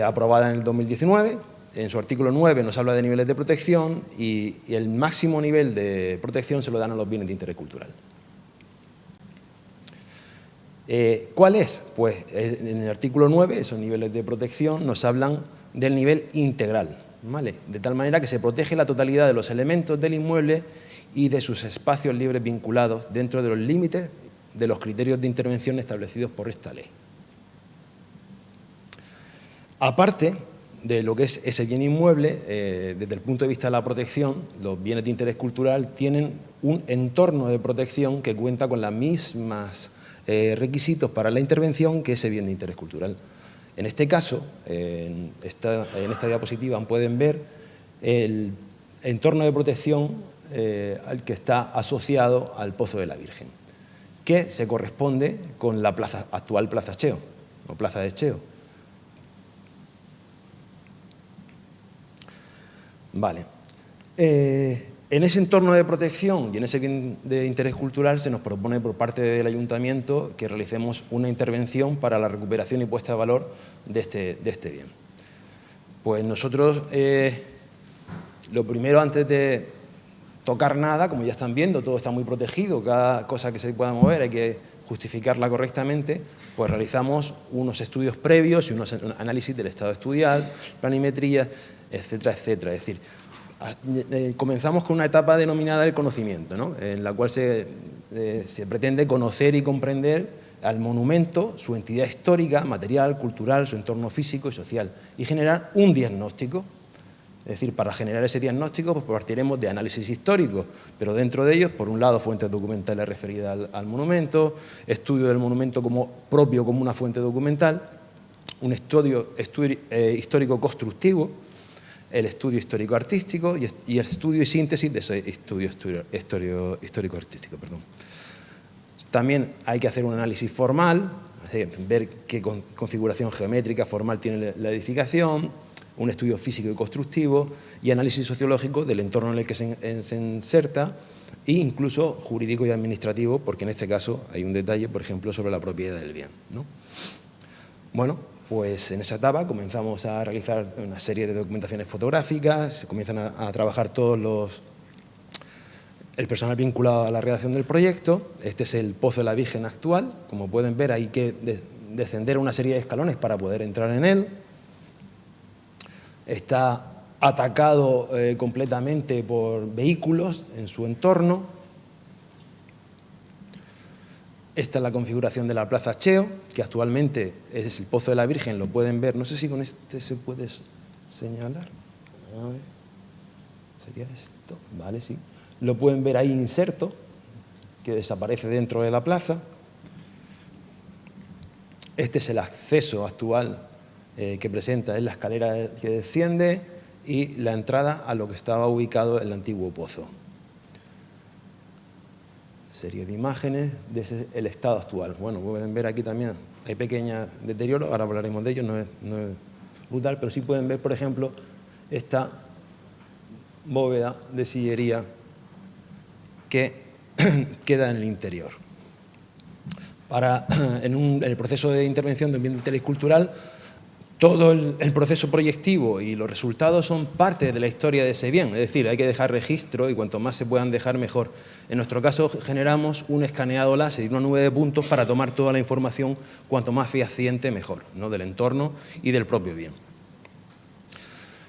aprobada en el 2019. En su artículo 9 nos habla de niveles de protección y el máximo nivel de protección se lo dan a los bienes de interés cultural. ¿Cuál es? Pues en el artículo 9, esos niveles de protección nos hablan del nivel integral, ¿vale? De tal manera que se protege la totalidad de los elementos del inmueble y de sus espacios libres vinculados dentro de los límites de los criterios de intervención establecidos por esta ley. Aparte de lo que es ese bien inmueble, desde el punto de vista de la protección, los bienes de interés cultural tienen un entorno de protección que cuenta con las mismas requisitos para la intervención que ese bien de interés cultural. En este caso, en esta diapositiva pueden ver el entorno de protección al que está asociado al Pozo de la Virgen, que se corresponde con la actual Plaza Cheo, o Plaza de Cheo. Vale. En ese entorno de protección y en ese bien de interés cultural se nos propone por parte del Ayuntamiento que realicemos una intervención para la recuperación y puesta de valor de este bien. Pues nosotros, lo primero, antes de tocar nada, como ya están viendo, todo está muy protegido, cada cosa que se pueda mover hay que justificarla correctamente, pues realizamos unos estudios previos y unos análisis del estado estudial, planimetría, etcétera, etcétera. Es decir, comenzamos con una etapa denominada el conocimiento, ¿no? En la cual se pretende conocer y comprender al monumento, su entidad histórica, material, cultural, su entorno físico y social, y generar un diagnóstico. Es decir, para generar ese diagnóstico pues partiremos de análisis históricos, pero dentro de ellos, por un lado, fuentes documentales referidas al monumento, estudio del monumento como una fuente documental, un estudio histórico constructivo, el estudio histórico-artístico y estudio y síntesis de ese estudio histórico-artístico. También hay que hacer un análisis formal, es ver qué configuración geométrica, formal tiene la edificación, un estudio físico y constructivo y análisis sociológico del entorno en el que se inserta e incluso jurídico y administrativo, porque en este caso hay un detalle, por ejemplo, sobre la propiedad del bien, ¿no? Bueno, pues en esa etapa comenzamos a realizar una serie de documentaciones fotográficas, se comienzan a trabajar el personal vinculado a la redacción del proyecto. Este es el Pozo de la Virgen actual. Como pueden ver, hay que descender una serie de escalones para poder entrar en él. Está atacado completamente por vehículos en su entorno. Esta es la configuración de la Plaza Cheo, que actualmente es el Pozo de la Virgen, lo pueden ver. No sé si con este se puede señalar. A ver. ¿Sería esto? Vale, sí. Lo pueden ver ahí inserto, que desaparece dentro de la plaza. Este es el acceso actual que presenta, es la escalera que desciende y la entrada a lo que estaba ubicado el antiguo pozo. Serie de imágenes de el estado actual. Bueno, pueden ver aquí también, hay pequeño deterioro, ahora hablaremos de ello, no es brutal, pero sí pueden ver, por ejemplo, esta bóveda de sillería que queda en el interior. En el proceso de intervención de ambiente interés cultural, todo el proceso proyectivo y los resultados son parte de la historia de ese bien, es decir, hay que dejar registro y cuanto más se puedan dejar mejor. En nuestro caso generamos un escaneado láser y una nube de puntos para tomar toda la información cuanto más fehaciente mejor, ¿no? Del entorno y del propio bien.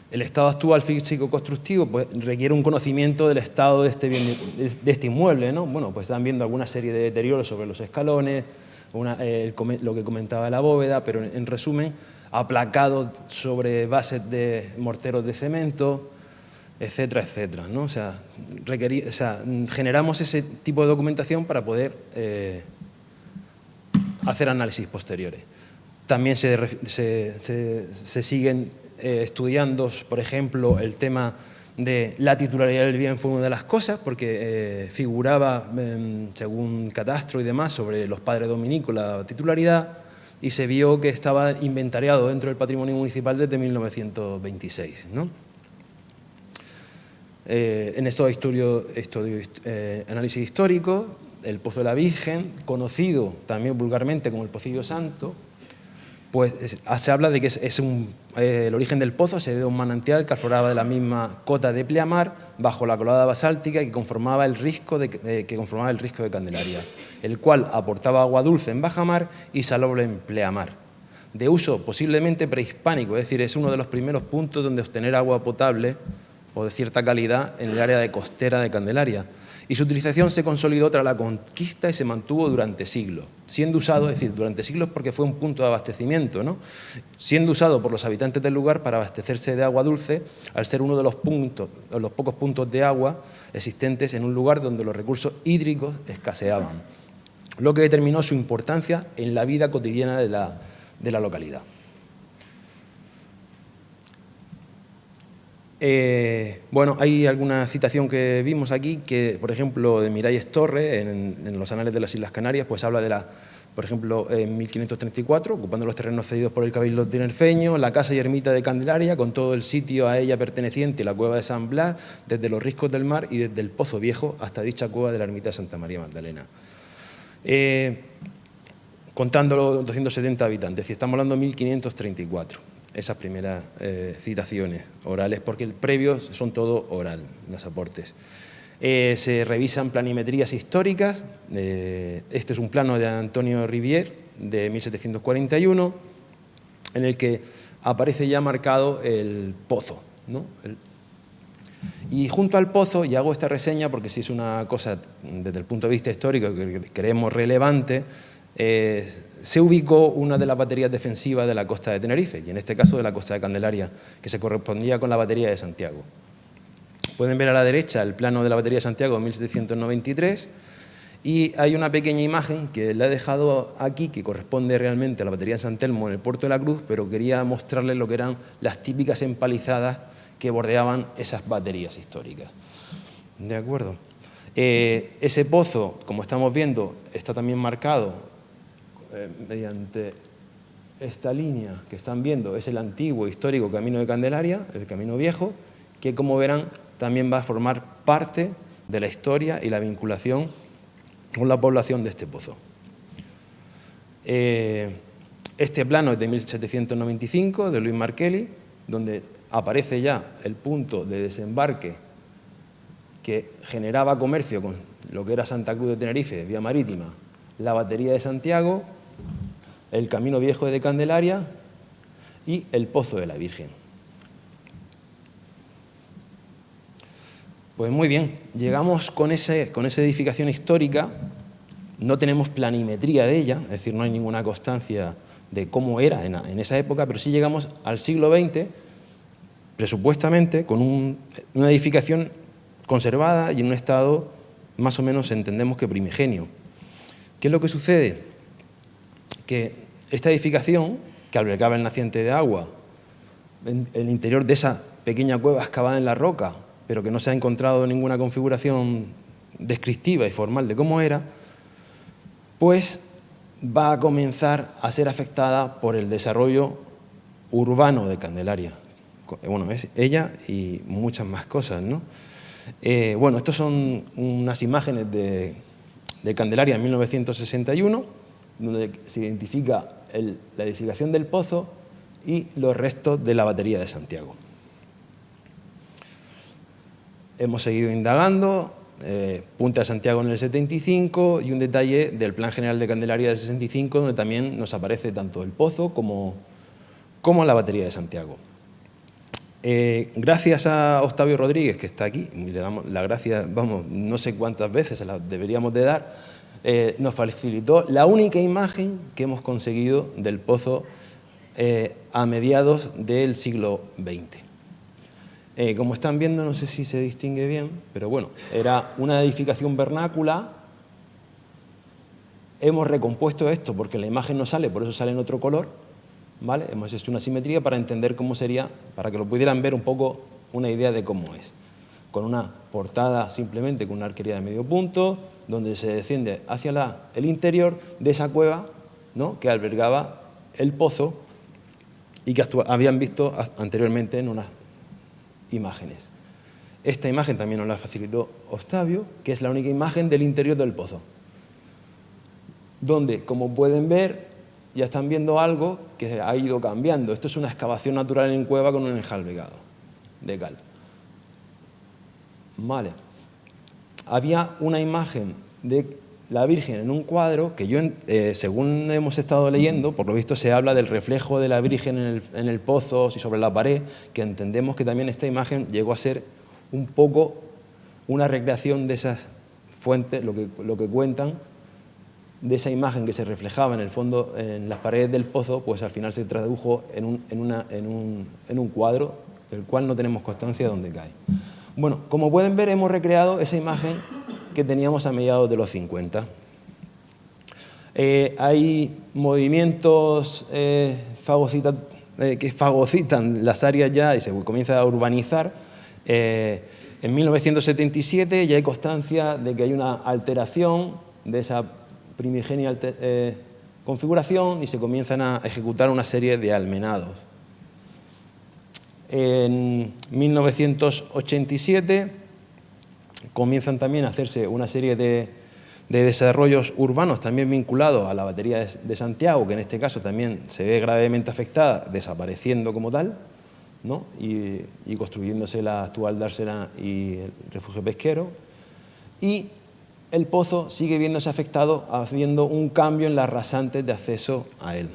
El estado actual físico-constructivo pues, requiere un conocimiento del estado de este bien, de este inmueble, ¿no? Bueno, pues están viendo alguna serie de deterioros sobre los escalones, lo que comentaba la bóveda, pero en resumen, aplacado sobre bases de morteros de cemento, etcétera, etcétera, ¿no? O sea, generamos ese tipo de documentación para poder hacer análisis posteriores. También se siguen estudiando, por ejemplo, el tema de la titularidad del bien fue una de las cosas, porque figuraba, según catastro y demás, sobre los padres dominicos la titularidad, y se vio que estaba inventariado dentro del patrimonio municipal desde 1926, ¿no? En esto análisis histórico, el Pozo de la Virgen, conocido también vulgarmente como el Pocillo Santo, pues se habla de que el origen del pozo se debe a un manantial que afloraba de la misma cota de pleamar bajo la colada basáltica que conformaba el risco de Candelaria, el cual aportaba agua dulce en bajamar y salobre en pleamar, de uso posiblemente prehispánico, es decir, es uno de los primeros puntos donde obtener agua potable o de cierta calidad en el área de costera de Candelaria. Y su utilización se consolidó tras la conquista y se mantuvo durante siglos, siendo usado, es decir, durante siglos porque fue un punto de abastecimiento, ¿no? Siendo usado por los habitantes del lugar para abastecerse de agua dulce, al ser uno de los pocos puntos de agua existentes en un lugar donde los recursos hídricos escaseaban, lo que determinó su importancia en la vida cotidiana de la localidad. Bueno, hay alguna citación que vimos aquí, que por ejemplo de Miralles Torres, en los anales de las Islas Canarias, pues habla de por ejemplo, en 1534, ocupando los terrenos cedidos por el Cabildo tinerfeño, la casa y ermita de Candelaria, con todo el sitio a ella perteneciente, la cueva de San Blas, desde los riscos del mar y desde el Pozo Viejo hasta dicha cueva de la ermita de Santa María Magdalena. Contando los 270 habitantes, y estamos hablando de 1534. Esas primeras citaciones orales, porque el previo son todo oral, los aportes. Se revisan planimetrías históricas. Este es un plano de Antonio Rivière, de 1741, en el que aparece ya marcado el pozo, ¿no? Y junto al pozo, y hago esta reseña porque si es una cosa desde el punto de vista histórico que creemos relevante, se ubicó una de las baterías defensivas de la costa de Tenerife, y en este caso de la costa de Candelaria, que se correspondía con la batería de Santiago. Pueden ver a la derecha el plano de la batería de Santiago en 1793, y hay una pequeña imagen que la he dejado aquí, que corresponde realmente a la batería de San Telmo en el Puerto de la Cruz, pero quería mostrarles lo que eran las típicas empalizadas que bordeaban esas baterías históricas. ¿De acuerdo? Ese pozo, como estamos viendo, está también marcado mediante esta línea que están viendo, es el antiguo histórico Camino de Candelaria, el Camino Viejo, que como verán también va a formar parte de la historia y la vinculación con la población de este pozo. Este plano es de 1795, de Luis Marcheli, donde aparece ya el punto de desembarque que generaba comercio con lo que era Santa Cruz de Tenerife, vía marítima, la batería de Santiago, el Camino Viejo de Candelaria y el Pozo de la Virgen. Pues muy bien, llegamos con esa edificación histórica, no tenemos planimetría de ella, es decir, no hay ninguna constancia de cómo era en esa época, pero sí llegamos al siglo XX, presupuestamente, con una edificación conservada y en un estado más o menos entendemos que primigenio. ¿Qué es lo que sucede? Que esta edificación, que albergaba el naciente de agua, en el interior de esa pequeña cueva excavada en la roca, pero que no se ha encontrado ninguna configuración descriptiva y formal de cómo era, pues va a comenzar a ser afectada por el desarrollo urbano de Candelaria. Bueno, es ella y muchas más cosas, ¿no? Bueno, estos son unas imágenes de Candelaria en 1961, donde se identifica la edificación del pozo y los restos de la batería de Santiago. Hemos seguido indagando, Punta de Santiago en el 75 y un detalle del Plan General de Candelaria del 65, donde también nos aparece tanto el pozo como la batería de Santiago. Gracias a Octavio Rodríguez, que está aquí, y le damos las gracias, vamos, no sé cuántas veces se las deberíamos de dar, nos facilitó la única imagen que hemos conseguido del pozo a mediados del siglo XX. Como están viendo, no sé si se distingue bien, pero bueno, era una edificación vernácula. Hemos recompuesto esto porque la imagen no sale, por eso sale en otro color, ¿vale? Hemos hecho una simetría para entender cómo sería, para que lo pudieran ver un poco una idea de cómo es. Con una portada simplemente con una arquería de medio punto, donde se desciende hacia el interior de esa cueva, ¿no?, que albergaba el pozo y que habían visto anteriormente en unas imágenes. Esta imagen también nos la facilitó Octavio, que es la única imagen del interior del pozo, donde, como pueden ver, ya están viendo algo que ha ido cambiando. Esto es una excavación natural en cueva con un enjalbegado de cal. Vale. Había una imagen de la Virgen en un cuadro que yo, según hemos estado leyendo, por lo visto se habla del reflejo de la Virgen en el pozo y sobre la pared, que entendemos que también esta imagen llegó a ser un poco una recreación de esas fuentes, lo que cuentan, de esa imagen que se reflejaba en el fondo, en las paredes del pozo, pues al final se tradujo en un cuadro, del cual no tenemos constancia de dónde cae. Bueno, como pueden ver, hemos recreado esa imagen que teníamos a mediados de los 50. Hay movimientos que fagocitan las áreas ya y se comienza a urbanizar. En 1977 ya hay constancia de que hay una alteración de esa primigenia configuración y se comienzan a ejecutar una serie de almenados. En 1987 comienzan también a hacerse una serie de desarrollos urbanos también vinculados a la batería de Santiago, que en este caso también se ve gravemente afectada, desapareciendo como tal, ¿no?, y construyéndose la actual dársena y el refugio pesquero. Y el pozo sigue viéndose afectado, haciendo un cambio en las rasantes de acceso a él.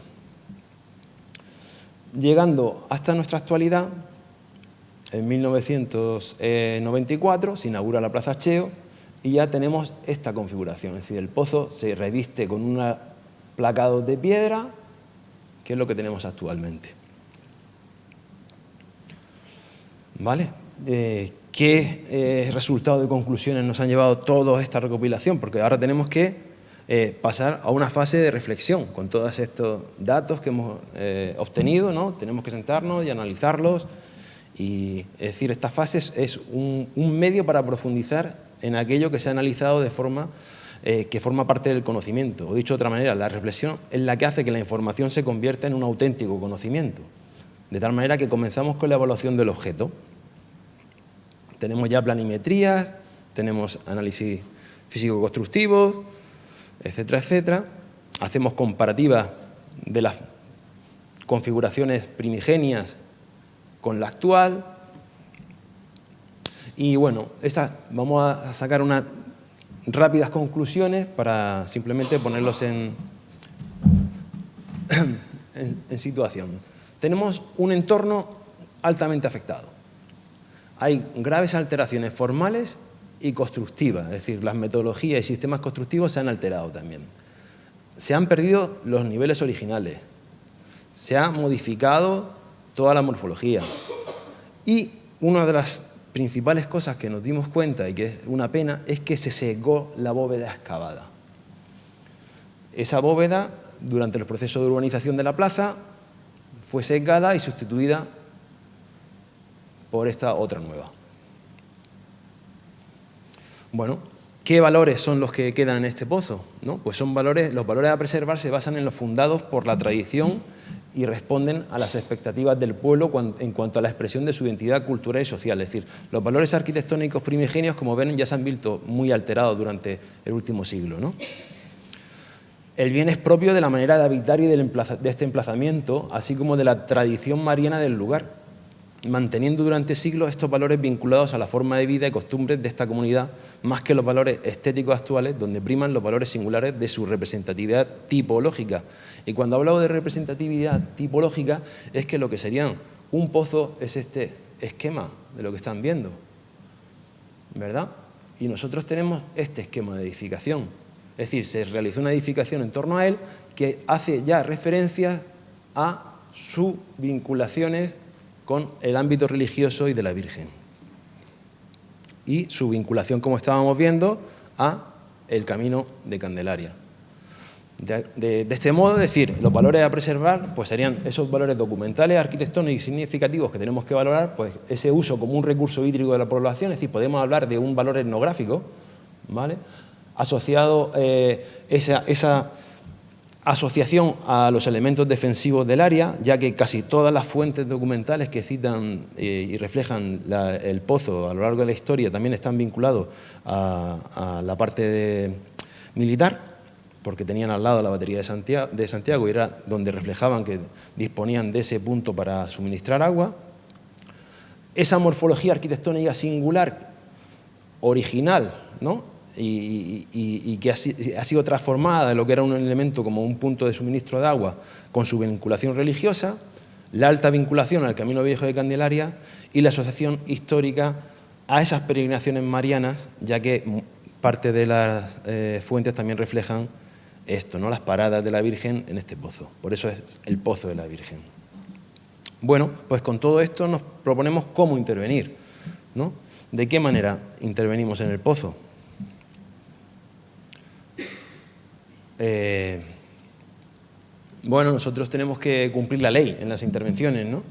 Llegando hasta nuestra actualidad, en 1994 se inaugura la Plaza Cheo y ya tenemos esta configuración, es decir, el pozo se reviste con un placado de piedra, que es lo que tenemos actualmente. ¿Vale? ¿Qué resultado de conclusiones nos han llevado toda esta recopilación? Porque ahora tenemos que pasar a una fase de reflexión con todos estos datos que hemos obtenido, ¿no? Tenemos que sentarnos y analizarlos. Y, es decir, esta fase es un medio para profundizar en aquello que se ha analizado de forma que forma parte del conocimiento. O dicho de otra manera, la reflexión es la que hace que la información se convierta en un auténtico conocimiento. De tal manera que comenzamos con la evaluación del objeto. Tenemos ya planimetrías, tenemos análisis físico-constructivo, etcétera, etcétera. Hacemos comparativas de las configuraciones primigenias con la actual. Y bueno, vamos a sacar unas rápidas conclusiones para simplemente ponerlos en situación. Tenemos un entorno altamente afectado. Hay graves alteraciones formales y constructivas, es decir, las metodologías y sistemas constructivos se han alterado también. Se han perdido los niveles originales, se ha modificado toda la morfología y una de las principales cosas que nos dimos cuenta, y que es una pena, es que se secó la bóveda excavada. Esa bóveda, durante el proceso de urbanización de la plaza, fue secada y sustituida por esta otra nueva. Bueno, ¿qué valores son los que quedan en este pozo? ¿No? Pues los valores a preservar se basan en los fundados por la tradición y responden a las expectativas del pueblo en cuanto a la expresión de su identidad cultural y social. Es decir, los valores arquitectónicos primigenios, como ven, ya se han visto muy alterados durante el último siglo, ¿no? El bien es propio de la manera de habitar y de este emplazamiento, así como de la tradición mariana del lugar, manteniendo durante siglos estos valores vinculados a la forma de vida y costumbres de esta comunidad, más que los valores estéticos actuales, donde priman los valores singulares de su representatividad tipológica. Y cuando hablo de representatividad tipológica, es que lo que serían un pozo es este esquema de lo que están viendo, ¿verdad? Y nosotros tenemos este esquema de edificación. Es decir, se realizó una edificación en torno a él que hace ya referencia a sus vinculaciones con el ámbito religioso y de la Virgen. Y su vinculación, como estábamos viendo, a el camino de Candelaria. De este modo, es decir, los valores a preservar pues serían esos valores documentales, arquitectónicos y significativos que tenemos que valorar, pues ese uso como un recurso hídrico de la población, es decir, podemos hablar de un valor etnográfico, ¿vale?, asociado esa asociación a los elementos defensivos del área, ya que casi todas las fuentes documentales que citan y reflejan el pozo a lo largo de la historia también están vinculados a la parte militar, porque tenían al lado la batería de Santiago y era donde reflejaban que disponían de ese punto para suministrar agua. Esa morfología arquitectónica singular, original, ¿no?, y que ha sido transformada de lo que era un elemento como un punto de suministro de agua con su vinculación religiosa, la alta vinculación al Camino Viejo de Candelaria y la asociación histórica a esas peregrinaciones marianas, ya que parte de las fuentes también reflejan esto, ¿no?, las paradas de la Virgen en este pozo. Por eso es el pozo de la Virgen. Bueno, pues con todo esto nos proponemos cómo intervenir, ¿no? ¿De qué manera intervenimos en el pozo? Bueno, nosotros tenemos que cumplir la ley en las intervenciones, ¿no?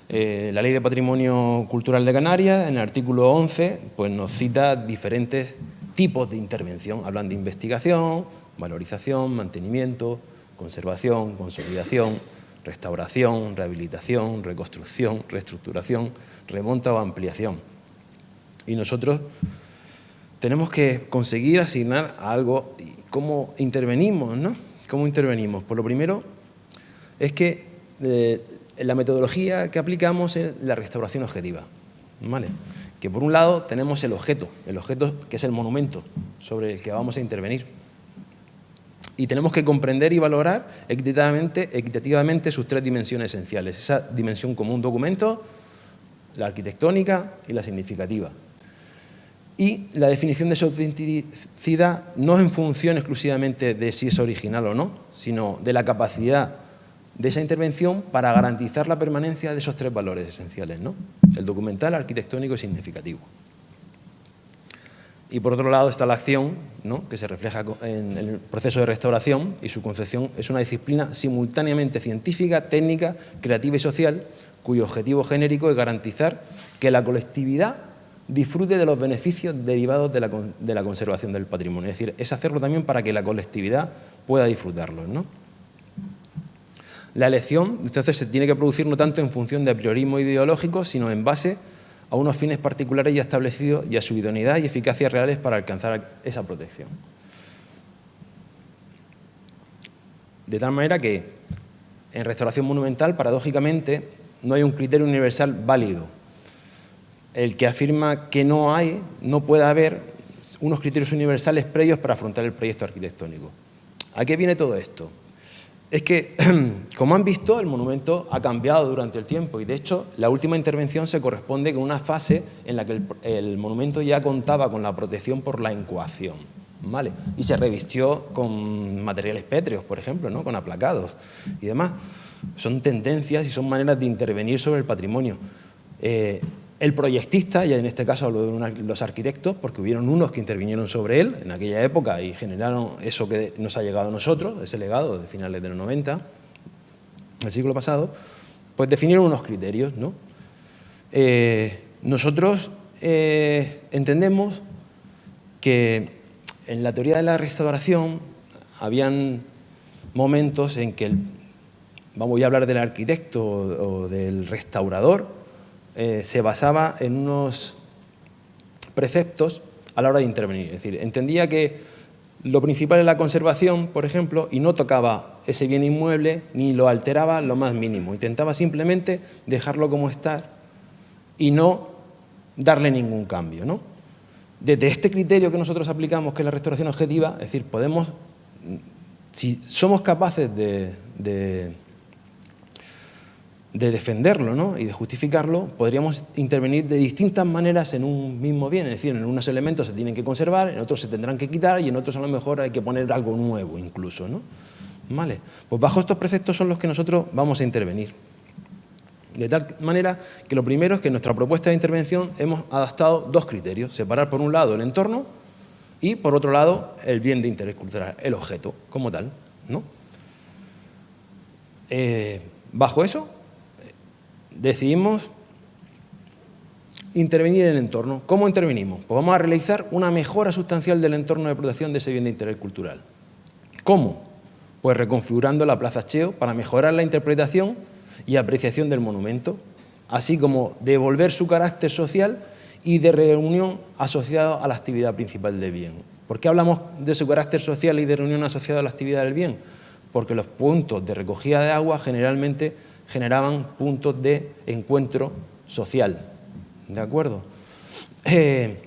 La Ley de Patrimonio Cultural de Canarias, en el artículo 11, pues nos cita diferentes tipos de intervención. Hablan de investigación, valorización, mantenimiento, conservación, consolidación, restauración, rehabilitación, reconstrucción, reestructuración, remonta o ampliación. Y nosotros tenemos que conseguir asignar algo. ¿Cómo intervenimos, no? ¿Cómo intervenimos? Pues lo primero es que la metodología que aplicamos es la restauración objetiva, ¿vale? Que por un lado tenemos el objeto que es el monumento sobre el que vamos a intervenir. Y tenemos que comprender y valorar equitativamente sus tres dimensiones esenciales. Esa dimensión como un documento, la arquitectónica y la significativa. Y la definición de su autenticidad no es en función exclusivamente de si es original o no, sino de la capacidad de esa intervención para garantizar la permanencia de esos tres valores esenciales, ¿no? El documental, arquitectónico y significativo. Y por otro lado está la acción, ¿no?, que se refleja en el proceso de restauración, y su concepción es una disciplina simultáneamente científica, técnica, creativa y social, cuyo objetivo genérico es garantizar que la colectividad disfrute de los beneficios derivados de la conservación del patrimonio. Es decir, es hacerlo también para que la colectividad pueda disfrutarlo, ¿no? La elección, entonces, se tiene que producir no tanto en función de apriorismo ideológico, sino en base a unos fines particulares ya establecidos y a su idoneidad y eficacia reales para alcanzar esa protección. De tal manera que en restauración monumental, paradójicamente, no hay un criterio universal válido. El que afirma que no puede haber unos criterios universales previos para afrontar el proyecto arquitectónico. ¿A qué viene todo esto? Es que, como han visto, el monumento ha cambiado durante el tiempo y, de hecho, la última intervención se corresponde con una fase en la que el monumento ya contaba con la protección por la incoación, ¿vale? Y se revistió con materiales pétreos, por ejemplo, ¿no? Con aplacados y demás. Son tendencias y son maneras de intervenir sobre el patrimonio. El proyectista, y en este caso hablo de los arquitectos, porque hubieron unos que intervinieron sobre él en aquella época y generaron eso que nos ha llegado a nosotros, ese legado de finales de los 90, del siglo pasado, pues definieron unos criterios, ¿no? Nosotros entendemos que en la teoría de la restauración habían momentos en que, voy a hablar del arquitecto o del restaurador, se basaba en unos preceptos a la hora de intervenir. Es decir, entendía que lo principal es la conservación, por ejemplo, y no tocaba ese bien inmueble ni lo alteraba lo más mínimo. Intentaba simplemente dejarlo como está y no darle ningún cambio, ¿no? Desde este criterio que nosotros aplicamos, que es la restauración objetiva, es decir, podemos, si somos capaces de defenderlo, ¿no? Y de justificarlo, podríamos intervenir de distintas maneras en un mismo bien. Es decir, en unos elementos se tienen que conservar, en otros se tendrán que quitar y en otros a lo mejor hay que poner algo nuevo incluso, ¿no? ¿Vale? Pues bajo estos preceptos son los que nosotros vamos a intervenir. De tal manera que lo primero es que en nuestra propuesta de intervención hemos adaptado dos criterios. Separar por un lado el entorno y por otro lado el bien de interés cultural, el objeto como tal, ¿no? Bajo eso decidimos intervenir en el entorno. ¿Cómo intervenimos? Pues vamos a realizar una mejora sustancial del entorno de protección de ese bien de interés cultural. ¿Cómo? Pues reconfigurando la Plaza Cheo para mejorar la interpretación y apreciación del monumento, así como devolver su carácter social y de reunión asociado a la actividad principal del bien. ¿Por qué hablamos de su carácter social y de reunión asociado a la actividad del bien? Porque los puntos de recogida de agua generalmente generaban puntos de encuentro social, ¿de acuerdo? ¿Qué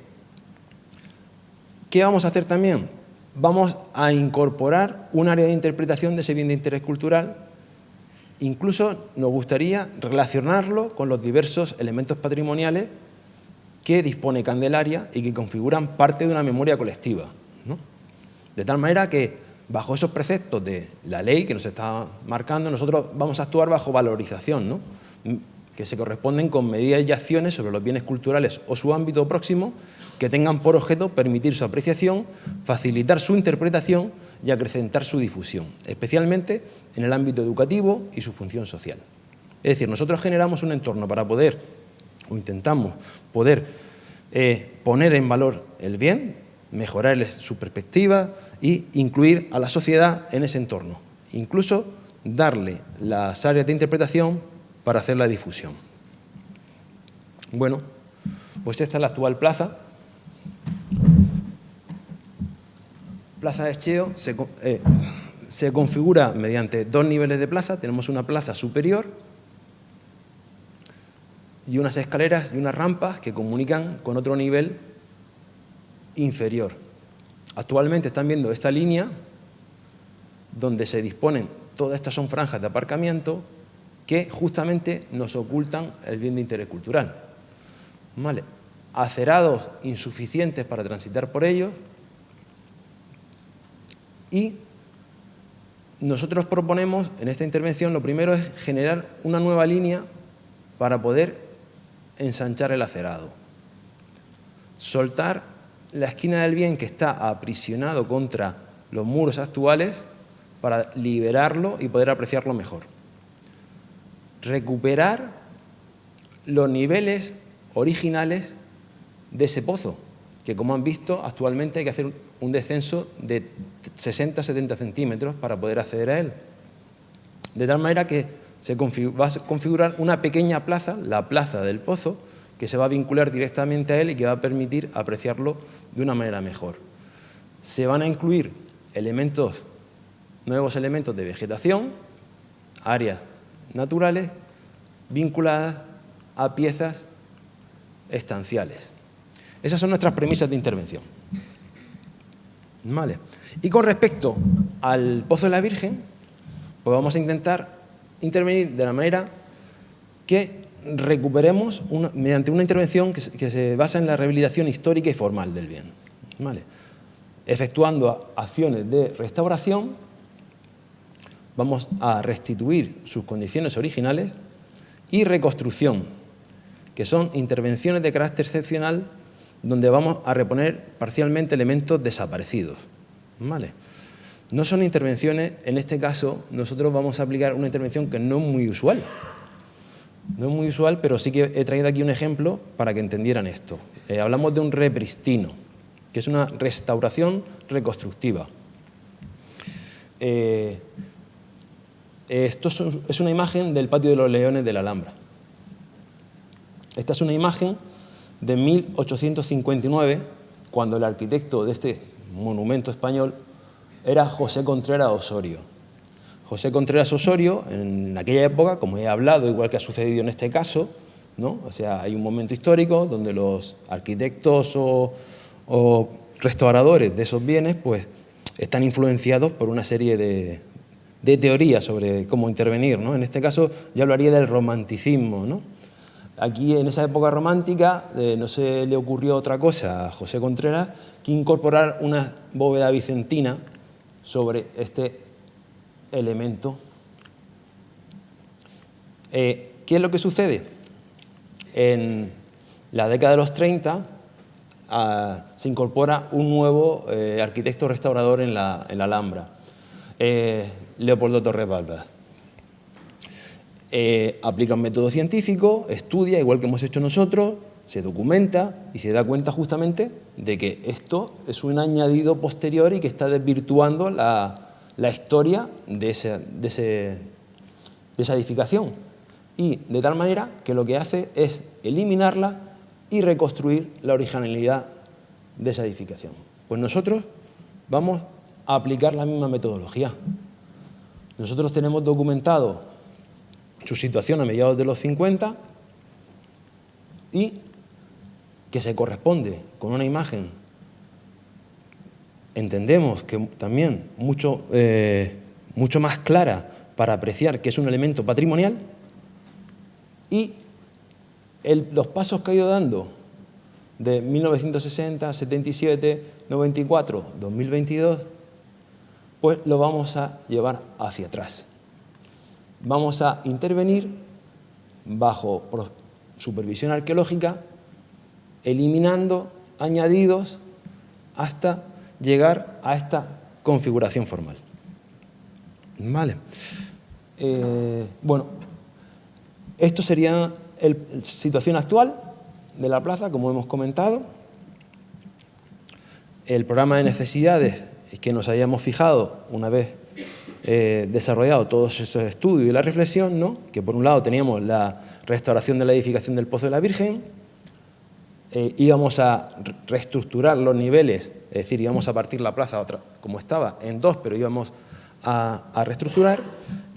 vamos a hacer también? Vamos a incorporar un área de interpretación de ese bien de interés cultural. Incluso nos gustaría relacionarlo con los diversos elementos patrimoniales que dispone Candelaria y que configuran parte de una memoria colectiva, ¿no? De tal manera que, bajo esos preceptos de la ley que nos está marcando, nosotros vamos a actuar bajo valorización, ¿no? Que se corresponden con medidas y acciones sobre los bienes culturales o su ámbito próximo que tengan por objeto permitir su apreciación, facilitar su interpretación y acrecentar su difusión, especialmente en el ámbito educativo y su función social. Es decir, nosotros generamos un entorno para poder, o intentamos poder, poner en valor el bien, mejorar su perspectiva e incluir a la sociedad en ese entorno. Incluso darle las áreas de interpretación para hacer la difusión. Bueno, pues esta es la actual plaza. Plaza de Cheo se configura mediante dos niveles de plaza. Tenemos una plaza superior y unas escaleras y unas rampas que comunican con otro nivel inferior. Actualmente están viendo esta línea donde se disponen, todas estas son franjas de aparcamiento que justamente nos ocultan el bien de interés cultural. ¿Vale? Acerados insuficientes para transitar por ellos, y nosotros proponemos en esta intervención, lo primero es generar una nueva línea para poder ensanchar el acerado. Soltar la esquina del bien que está aprisionado contra los muros actuales para liberarlo y poder apreciarlo mejor. Recuperar los niveles originales de ese pozo, que como han visto actualmente hay que hacer un descenso de 60-70 centímetros para poder acceder a él. De tal manera que va a configurar una pequeña plaza, la plaza del pozo, que se va a vincular directamente a él y que va a permitir apreciarlo de una manera mejor. Se van a incluir nuevos elementos de vegetación, áreas naturales, vinculadas a piezas estanciales. Esas son nuestras premisas de intervención. ¿Vale? Y con respecto al Pozo de la Virgen, pues vamos a intentar intervenir de la manera que recuperemos, mediante una intervención que se basa en la rehabilitación histórica y formal del bien. ¿Vale? Efectuando acciones de restauración, vamos a restituir sus condiciones originales, y reconstrucción, que son intervenciones de carácter excepcional donde vamos a reponer parcialmente elementos desaparecidos. ¿Vale? No son intervenciones, en este caso, nosotros vamos a aplicar una intervención que no es muy usual. No es muy usual, pero sí que he traído aquí un ejemplo para que entendieran esto. Hablamos de un repristino, que es una restauración reconstructiva. Esto es una imagen del Patio de los Leones de la Alhambra. Esta es una imagen de 1859, cuando el arquitecto de este monumento español era José Contreras Osorio. José Contreras Osorio, en aquella época, como he hablado, igual que ha sucedido en este caso, ¿no? O sea, hay un momento histórico donde los arquitectos o restauradores de esos bienes pues, están influenciados por una serie de teorías sobre cómo intervenir, ¿no? En este caso yo hablaría del romanticismo, ¿no? Aquí, en esa época romántica, no se le ocurrió otra cosa a José Contreras que incorporar una bóveda bizantina sobre este elemento. ¿Qué es lo que sucede? En la década de los 30 se incorpora un nuevo arquitecto restaurador en la Alhambra, Leopoldo Torres Balbás. Aplica un método científico, estudia, igual que hemos hecho nosotros, se documenta y se da cuenta justamente de que esto es un añadido posterior y que está desvirtuando la historia de esa edificación. Y de tal manera que lo que hace es eliminarla y reconstruir la originalidad de esa edificación. Pues nosotros vamos a aplicar la misma metodología. Nosotros tenemos documentado su situación a mediados de los 50 y que se corresponde con una imagen, entendemos que también mucho más clara para apreciar que es un elemento patrimonial, y los pasos que ha ido dando de 1960, 77, 94, 2022, pues lo vamos a llevar hacia atrás. Vamos a intervenir bajo supervisión arqueológica, eliminando añadidos hasta llegar a esta configuración formal. Vale. Bueno, esto sería la situación actual de la plaza, como hemos comentado. El programa de necesidades que nos habíamos fijado una vez desarrollado todos esos estudios y la reflexión, ¿no? Que por un lado teníamos la restauración de la edificación del Pozo de la Virgen, íbamos a reestructurar los niveles, es decir, íbamos a partir la plaza como estaba en dos, pero íbamos a reestructurar,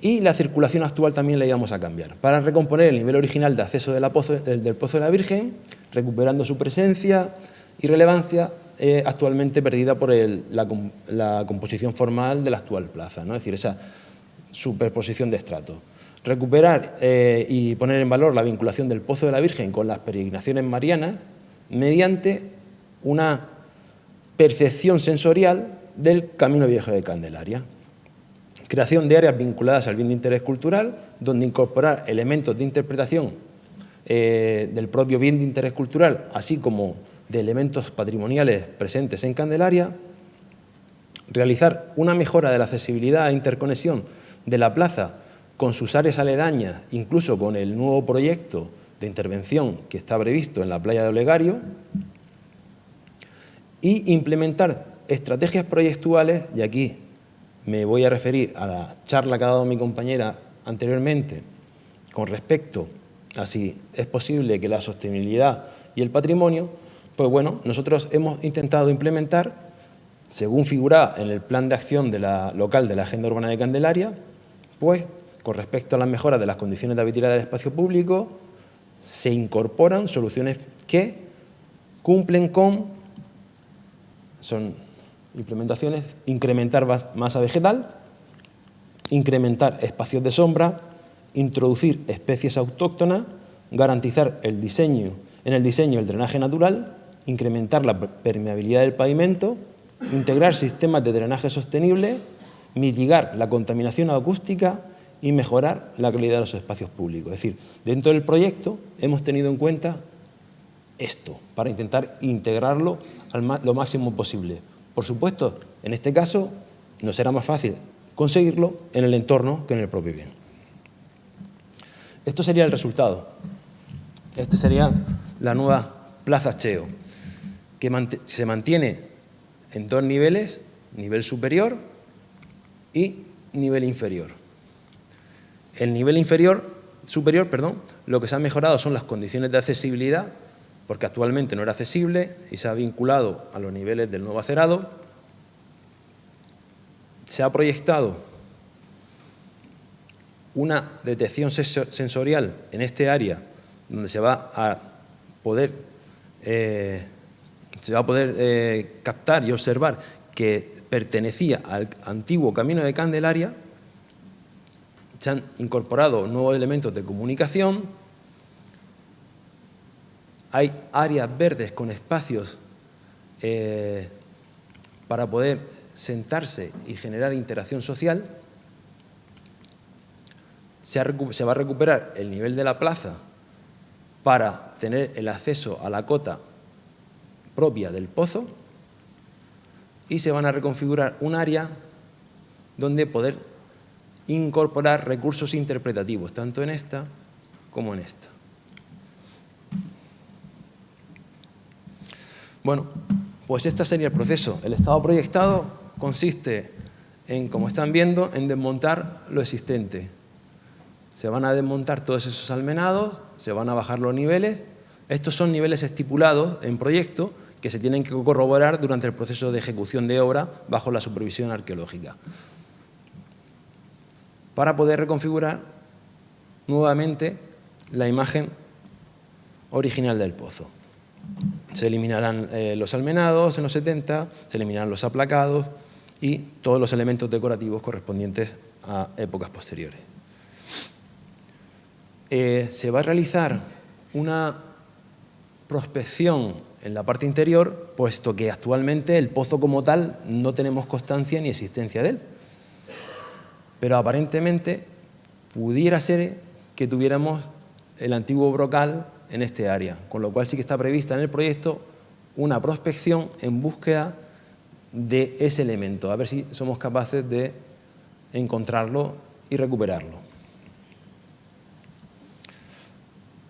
y la circulación actual también la íbamos a cambiar para recomponer el nivel original de acceso del Pozo de la Virgen, recuperando su presencia y relevancia actualmente perdida por la composición formal de la actual plaza, ¿no? Es decir, esa superposición de estratos. Recuperar y poner en valor la vinculación del Pozo de la Virgen con las peregrinaciones marianas mediante una percepción sensorial del Camino Viejo de Candelaria. Creación de áreas vinculadas al bien de interés cultural, donde incorporar elementos de interpretación del propio bien de interés cultural, así como de elementos patrimoniales presentes en Candelaria. Realizar una mejora de la accesibilidad e interconexión de la plaza con sus áreas aledañas, incluso con el nuevo proyecto de intervención que está previsto en la playa de Olegario. y implementar estrategias proyectuales, y aquí me voy a referir a la charla que ha dado mi compañera anteriormente con respecto a si es posible que la sostenibilidad y el patrimonio, pues bueno, nosotros hemos intentado implementar, según figura en el plan de acción local de la Agenda Urbana de Candelaria, pues con respecto a las mejoras de las condiciones de habitabilidad del espacio público, se incorporan soluciones que cumplen con, son implementaciones, incrementar masa vegetal, incrementar espacios de sombra, introducir especies autóctonas, garantizar en el diseño el drenaje natural, incrementar la permeabilidad del pavimento, integrar sistemas de drenaje sostenible, mitigar la contaminación acústica y mejorar la calidad de los espacios públicos. Es decir, dentro del proyecto hemos tenido en cuenta esto para intentar integrarlo lo máximo posible. Por supuesto, en este caso no será más fácil conseguirlo en el entorno que en el propio bien. Esto sería el resultado. Esta sería la nueva Plaza Cheo, que se mantiene en dos niveles, nivel superior y nivel inferior. El nivel superior, lo que se ha mejorado son las condiciones de accesibilidad, porque actualmente no era accesible y se ha vinculado a los niveles del nuevo acerado. Se ha proyectado una detección sensorial en este área donde se va a poder captar y observar que pertenecía al antiguo Camino de Candelaria. Se han incorporado nuevos elementos de comunicación. Hay áreas verdes con espacios para poder sentarse y generar interacción social. Se va a recuperar el nivel de la plaza para tener el acceso a la cota propia del pozo y se van a reconfigurar un área donde poder incorporar recursos interpretativos, tanto en esta como en esta. Bueno, pues este sería el proceso. El estado proyectado consiste en, como están viendo, en desmontar lo existente. Se van a desmontar todos esos almenados, se van a bajar los niveles. Estos son niveles estipulados en proyecto que se tienen que corroborar durante el proceso de ejecución de obra bajo la supervisión arqueológica, para poder reconfigurar nuevamente la imagen original del pozo. Se eliminarán los almenados en los 70, se eliminarán los aplacados y todos los elementos decorativos correspondientes a épocas posteriores. Se va a realizar una prospección en la parte interior, puesto que actualmente el pozo como tal no tenemos constancia ni existencia de él. Pero aparentemente pudiera ser que tuviéramos el antiguo brocal en este área, con lo cual sí que está prevista en el proyecto una prospección en búsqueda de ese elemento, a ver si somos capaces de encontrarlo y recuperarlo.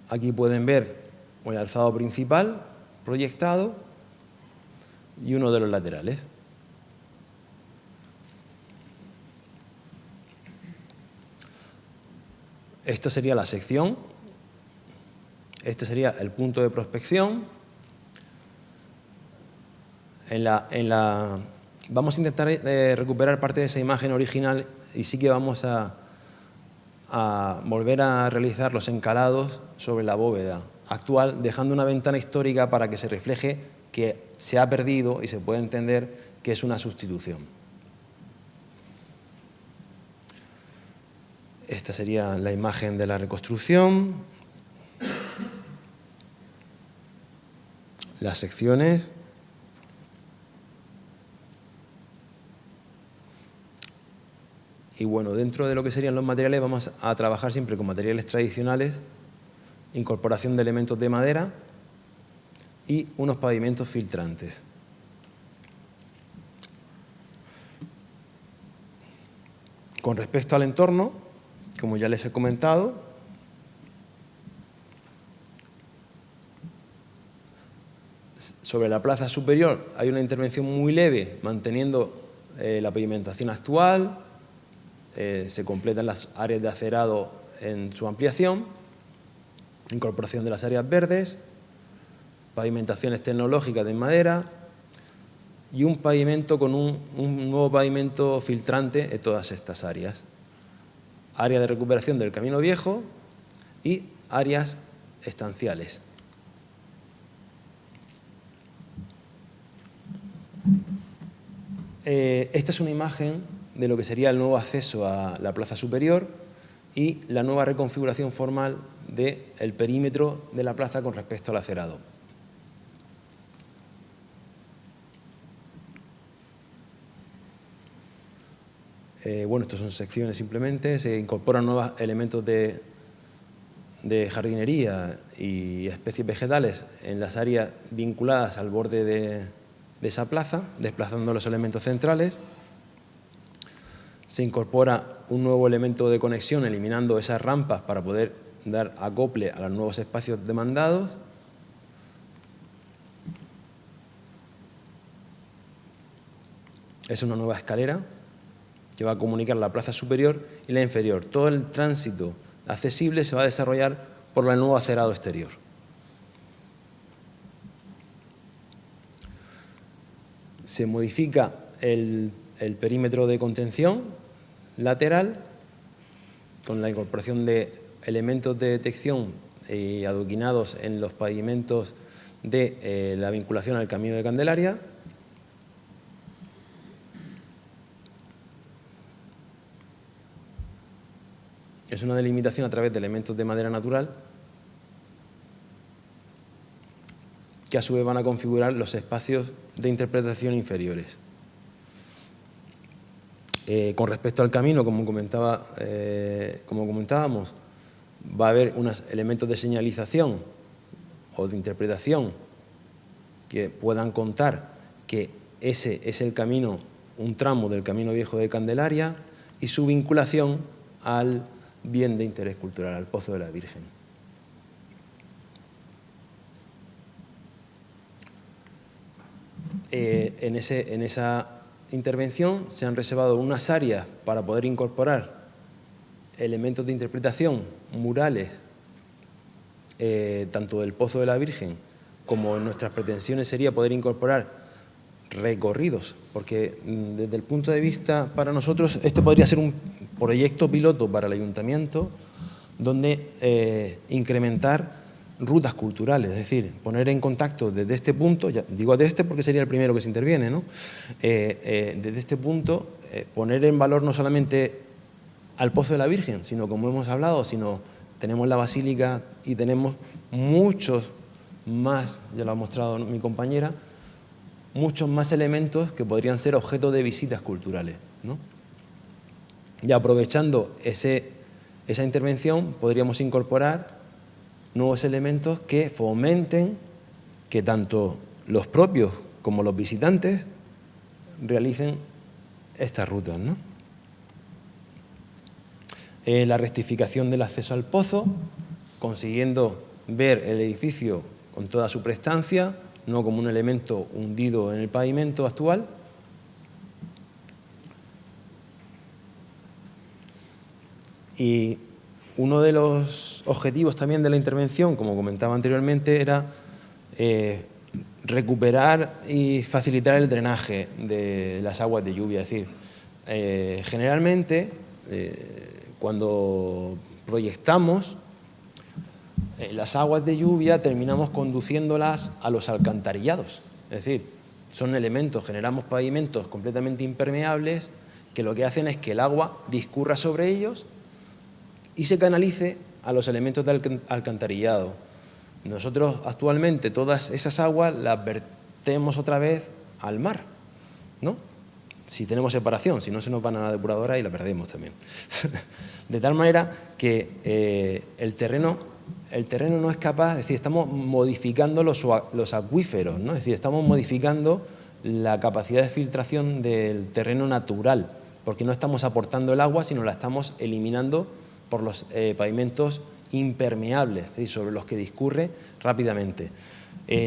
Aquí pueden ver el alzado principal proyectado y uno de los laterales. Esta sería la sección, este sería el punto de prospección. Vamos a intentar recuperar parte de esa imagen original y sí que vamos a volver a realizar los encalados sobre la bóveda actual, dejando una ventana histórica para que se refleje que se ha perdido y se puede entender que es una sustitución. Esta sería la imagen de la reconstrucción. Las secciones. Y bueno, dentro de lo que serían los materiales vamos a trabajar siempre con materiales tradicionales, incorporación de elementos de madera y unos pavimentos filtrantes. Con respecto al entorno, como ya les he comentado, Sobre la plaza superior hay una intervención muy leve, manteniendo la pavimentación actual, se completan las áreas de acerado en su ampliación, incorporación de las áreas verdes, pavimentaciones tecnológicas de madera y un pavimento con un nuevo pavimento filtrante en todas estas áreas. Área de recuperación del camino viejo y áreas estanciales. Esta es una imagen de lo que sería el nuevo acceso a la plaza superior y la nueva reconfiguración formal del perímetro de la plaza con respecto al acerado. Bueno, estas son secciones simplemente, se incorporan nuevos elementos de jardinería y especies vegetales en las áreas vinculadas al borde de esa plaza, desplazando los elementos centrales. Se incorpora un nuevo elemento de conexión, eliminando esas rampas para poder dar acople a los nuevos espacios demandados. Es una nueva escalera que va a comunicar la plaza superior y la inferior. Todo el tránsito accesible se va a desarrollar por el nuevo acerado exterior. Se modifica el perímetro de contención lateral con la incorporación de elementos de detección adoquinados en los pavimentos de la vinculación al Camino de Candelaria. Es una delimitación a través de elementos de madera natural que a su vez van a configurar los espacios de interpretación inferiores. Con respecto al camino, como comentábamos, va a haber unos elementos de señalización o de interpretación que puedan contar que ese es el camino, un tramo del Camino Viejo de Candelaria y su vinculación al bien de interés cultural, al Pozo de la Virgen. En esa intervención se han reservado unas áreas para poder incorporar elementos de interpretación, murales, tanto del Pozo de la Virgen como en nuestras pretensiones sería poder incorporar recorridos, porque desde el punto de vista para nosotros este podría ser un proyecto piloto para el ayuntamiento donde incrementar rutas culturales, es decir, poner en contacto desde este punto, ya digo desde este porque sería el primero que se interviene, ¿no? Desde este punto poner en valor no solamente al Pozo de la Virgen, sino como hemos hablado, sino tenemos la Basílica y tenemos muchos más, ya lo ha mostrado mi compañera, muchos más elementos que podrían ser objeto de visitas culturales, ¿no? Y aprovechando esa intervención podríamos incorporar nuevos elementos que fomenten que tanto los propios como los visitantes realicen estas rutas, ¿no? La rectificación del acceso al pozo, consiguiendo ver el edificio con toda su prestancia, no como un elemento hundido en el pavimento actual. Y uno de los objetivos también de la intervención, como comentaba anteriormente, era recuperar y facilitar el drenaje de las aguas de lluvia. Es decir, generalmente, cuando proyectamos las aguas de lluvia, terminamos conduciéndolas a los alcantarillados. Es decir, son elementos, generamos pavimentos completamente impermeables que lo que hacen es que el agua discurra sobre ellos y se canalice a los elementos de alcantarillado. Nosotros actualmente todas esas aguas las vertemos otra vez al mar, ¿no? Si tenemos separación, si no se nos van a la depuradora y la perdemos también. De tal manera que el terreno no es capaz, es decir, estamos modificando los acuíferos, ¿no? Es decir, estamos modificando la capacidad de filtración del terreno natural, porque no estamos aportando el agua, sino la estamos eliminando por los pavimentos impermeables, es decir, sobre los que discurre rápidamente.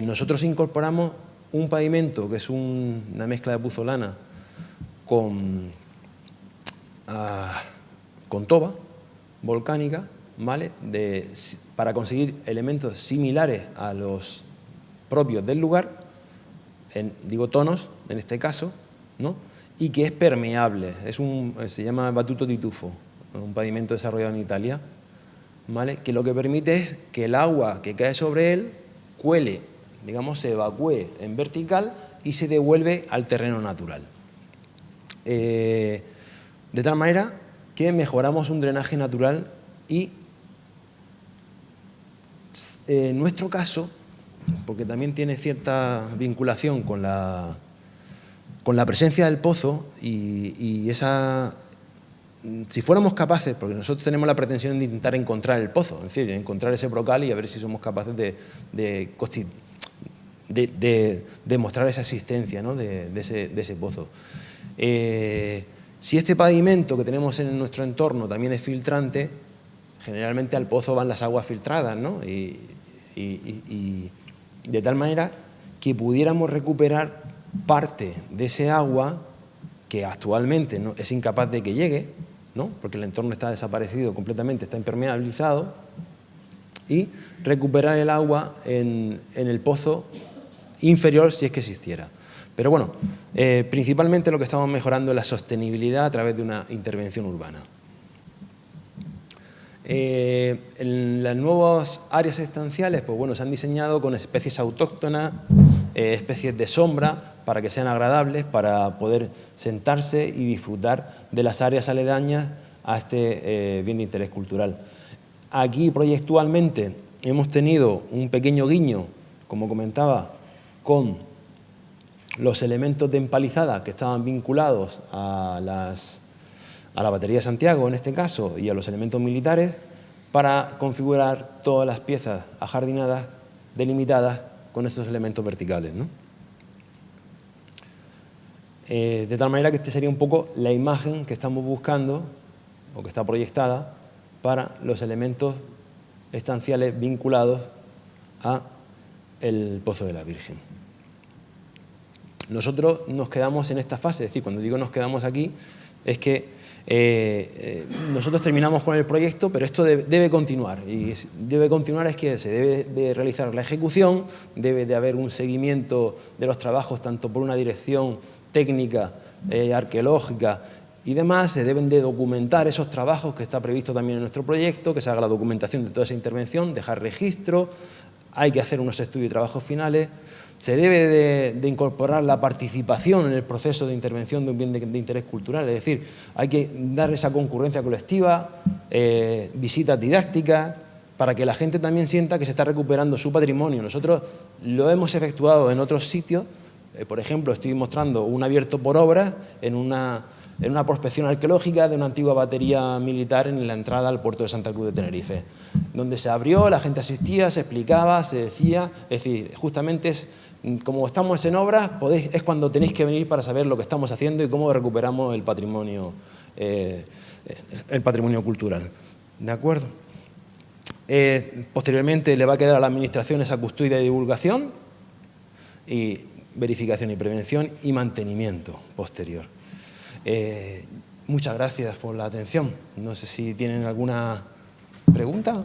Nosotros incorporamos un pavimento que es una mezcla de puzolana con toba volcánica, ¿vale? Para conseguir elementos similares a los propios del lugar, digo tonos en este caso, ¿no? Y que es permeable, se llama Battuto di Tufo, un pavimento desarrollado en Italia, ¿vale? Que lo que permite es que el agua que cae sobre él cuele, digamos, se evacúe en vertical y se devuelve al terreno natural. De tal manera que mejoramos un drenaje natural y, en nuestro caso, porque también tiene cierta vinculación con la presencia del pozo y esa... Si fuéramos capaces, porque nosotros tenemos la pretensión de intentar encontrar el pozo, es decir, encontrar ese brocal y a ver si somos capaces de mostrar esa existencia, ¿no? de ese pozo. Si este pavimento que tenemos en nuestro entorno también es filtrante, generalmente al pozo van las aguas filtradas, ¿no? y de tal manera que pudiéramos recuperar parte de ese agua que actualmente ¿no? es incapaz de que llegue, ¿no? Porque el entorno está desaparecido completamente, está impermeabilizado, y recuperar el agua en el pozo inferior si es que existiera. Pero bueno, principalmente lo que estamos mejorando es la sostenibilidad a través de una intervención urbana. En las nuevas áreas estanciales, pues bueno, se han diseñado con especies autóctonas, especies de sombra, para que sean agradables, para poder sentarse y disfrutar de las áreas aledañas a este bien de interés cultural. Aquí proyectualmente hemos tenido un pequeño guiño, como comentaba, con los elementos de empalizada que estaban vinculados a la batería de Santiago, en este caso, y a los elementos militares, para configurar todas las piezas ajardinadas, delimitadas con estos elementos verticales, ¿no? De tal manera que esta sería un poco la imagen que estamos buscando, o que está proyectada, para los elementos estanciales vinculados a el Pozo de la Virgen. Nosotros nos quedamos en esta fase, es decir, cuando digo nos quedamos aquí, es que nosotros terminamos con el proyecto, pero esto debe continuar. Y debe continuar es que se debe de realizar la ejecución, debe de haber un seguimiento de los trabajos, tanto por una dirección técnica, arqueológica y demás, se deben de documentar esos trabajos que está previsto también en nuestro proyecto, que se haga la documentación de toda esa intervención, dejar registro, hay que hacer unos estudios y trabajos finales. Se debe de incorporar la participación en el proceso de intervención de un bien de interés cultural, es decir, hay que dar esa concurrencia colectiva, visitas didácticas, para que la gente también sienta que se está recuperando su patrimonio. Nosotros lo hemos efectuado en otros sitios, por ejemplo, estoy mostrando un abierto por obra en una prospección arqueológica de una antigua batería militar en la entrada al puerto de Santa Cruz de Tenerife, donde se abrió, la gente asistía, se explicaba, se decía, es decir, justamente como estamos en obra, es cuando tenéis que venir para saber lo que estamos haciendo y cómo recuperamos el patrimonio cultural. ¿De acuerdo? Posteriormente le va a quedar a la Administración esa custodia y divulgación, y verificación y prevención y mantenimiento posterior. Muchas gracias por la atención. No sé si tienen alguna pregunta.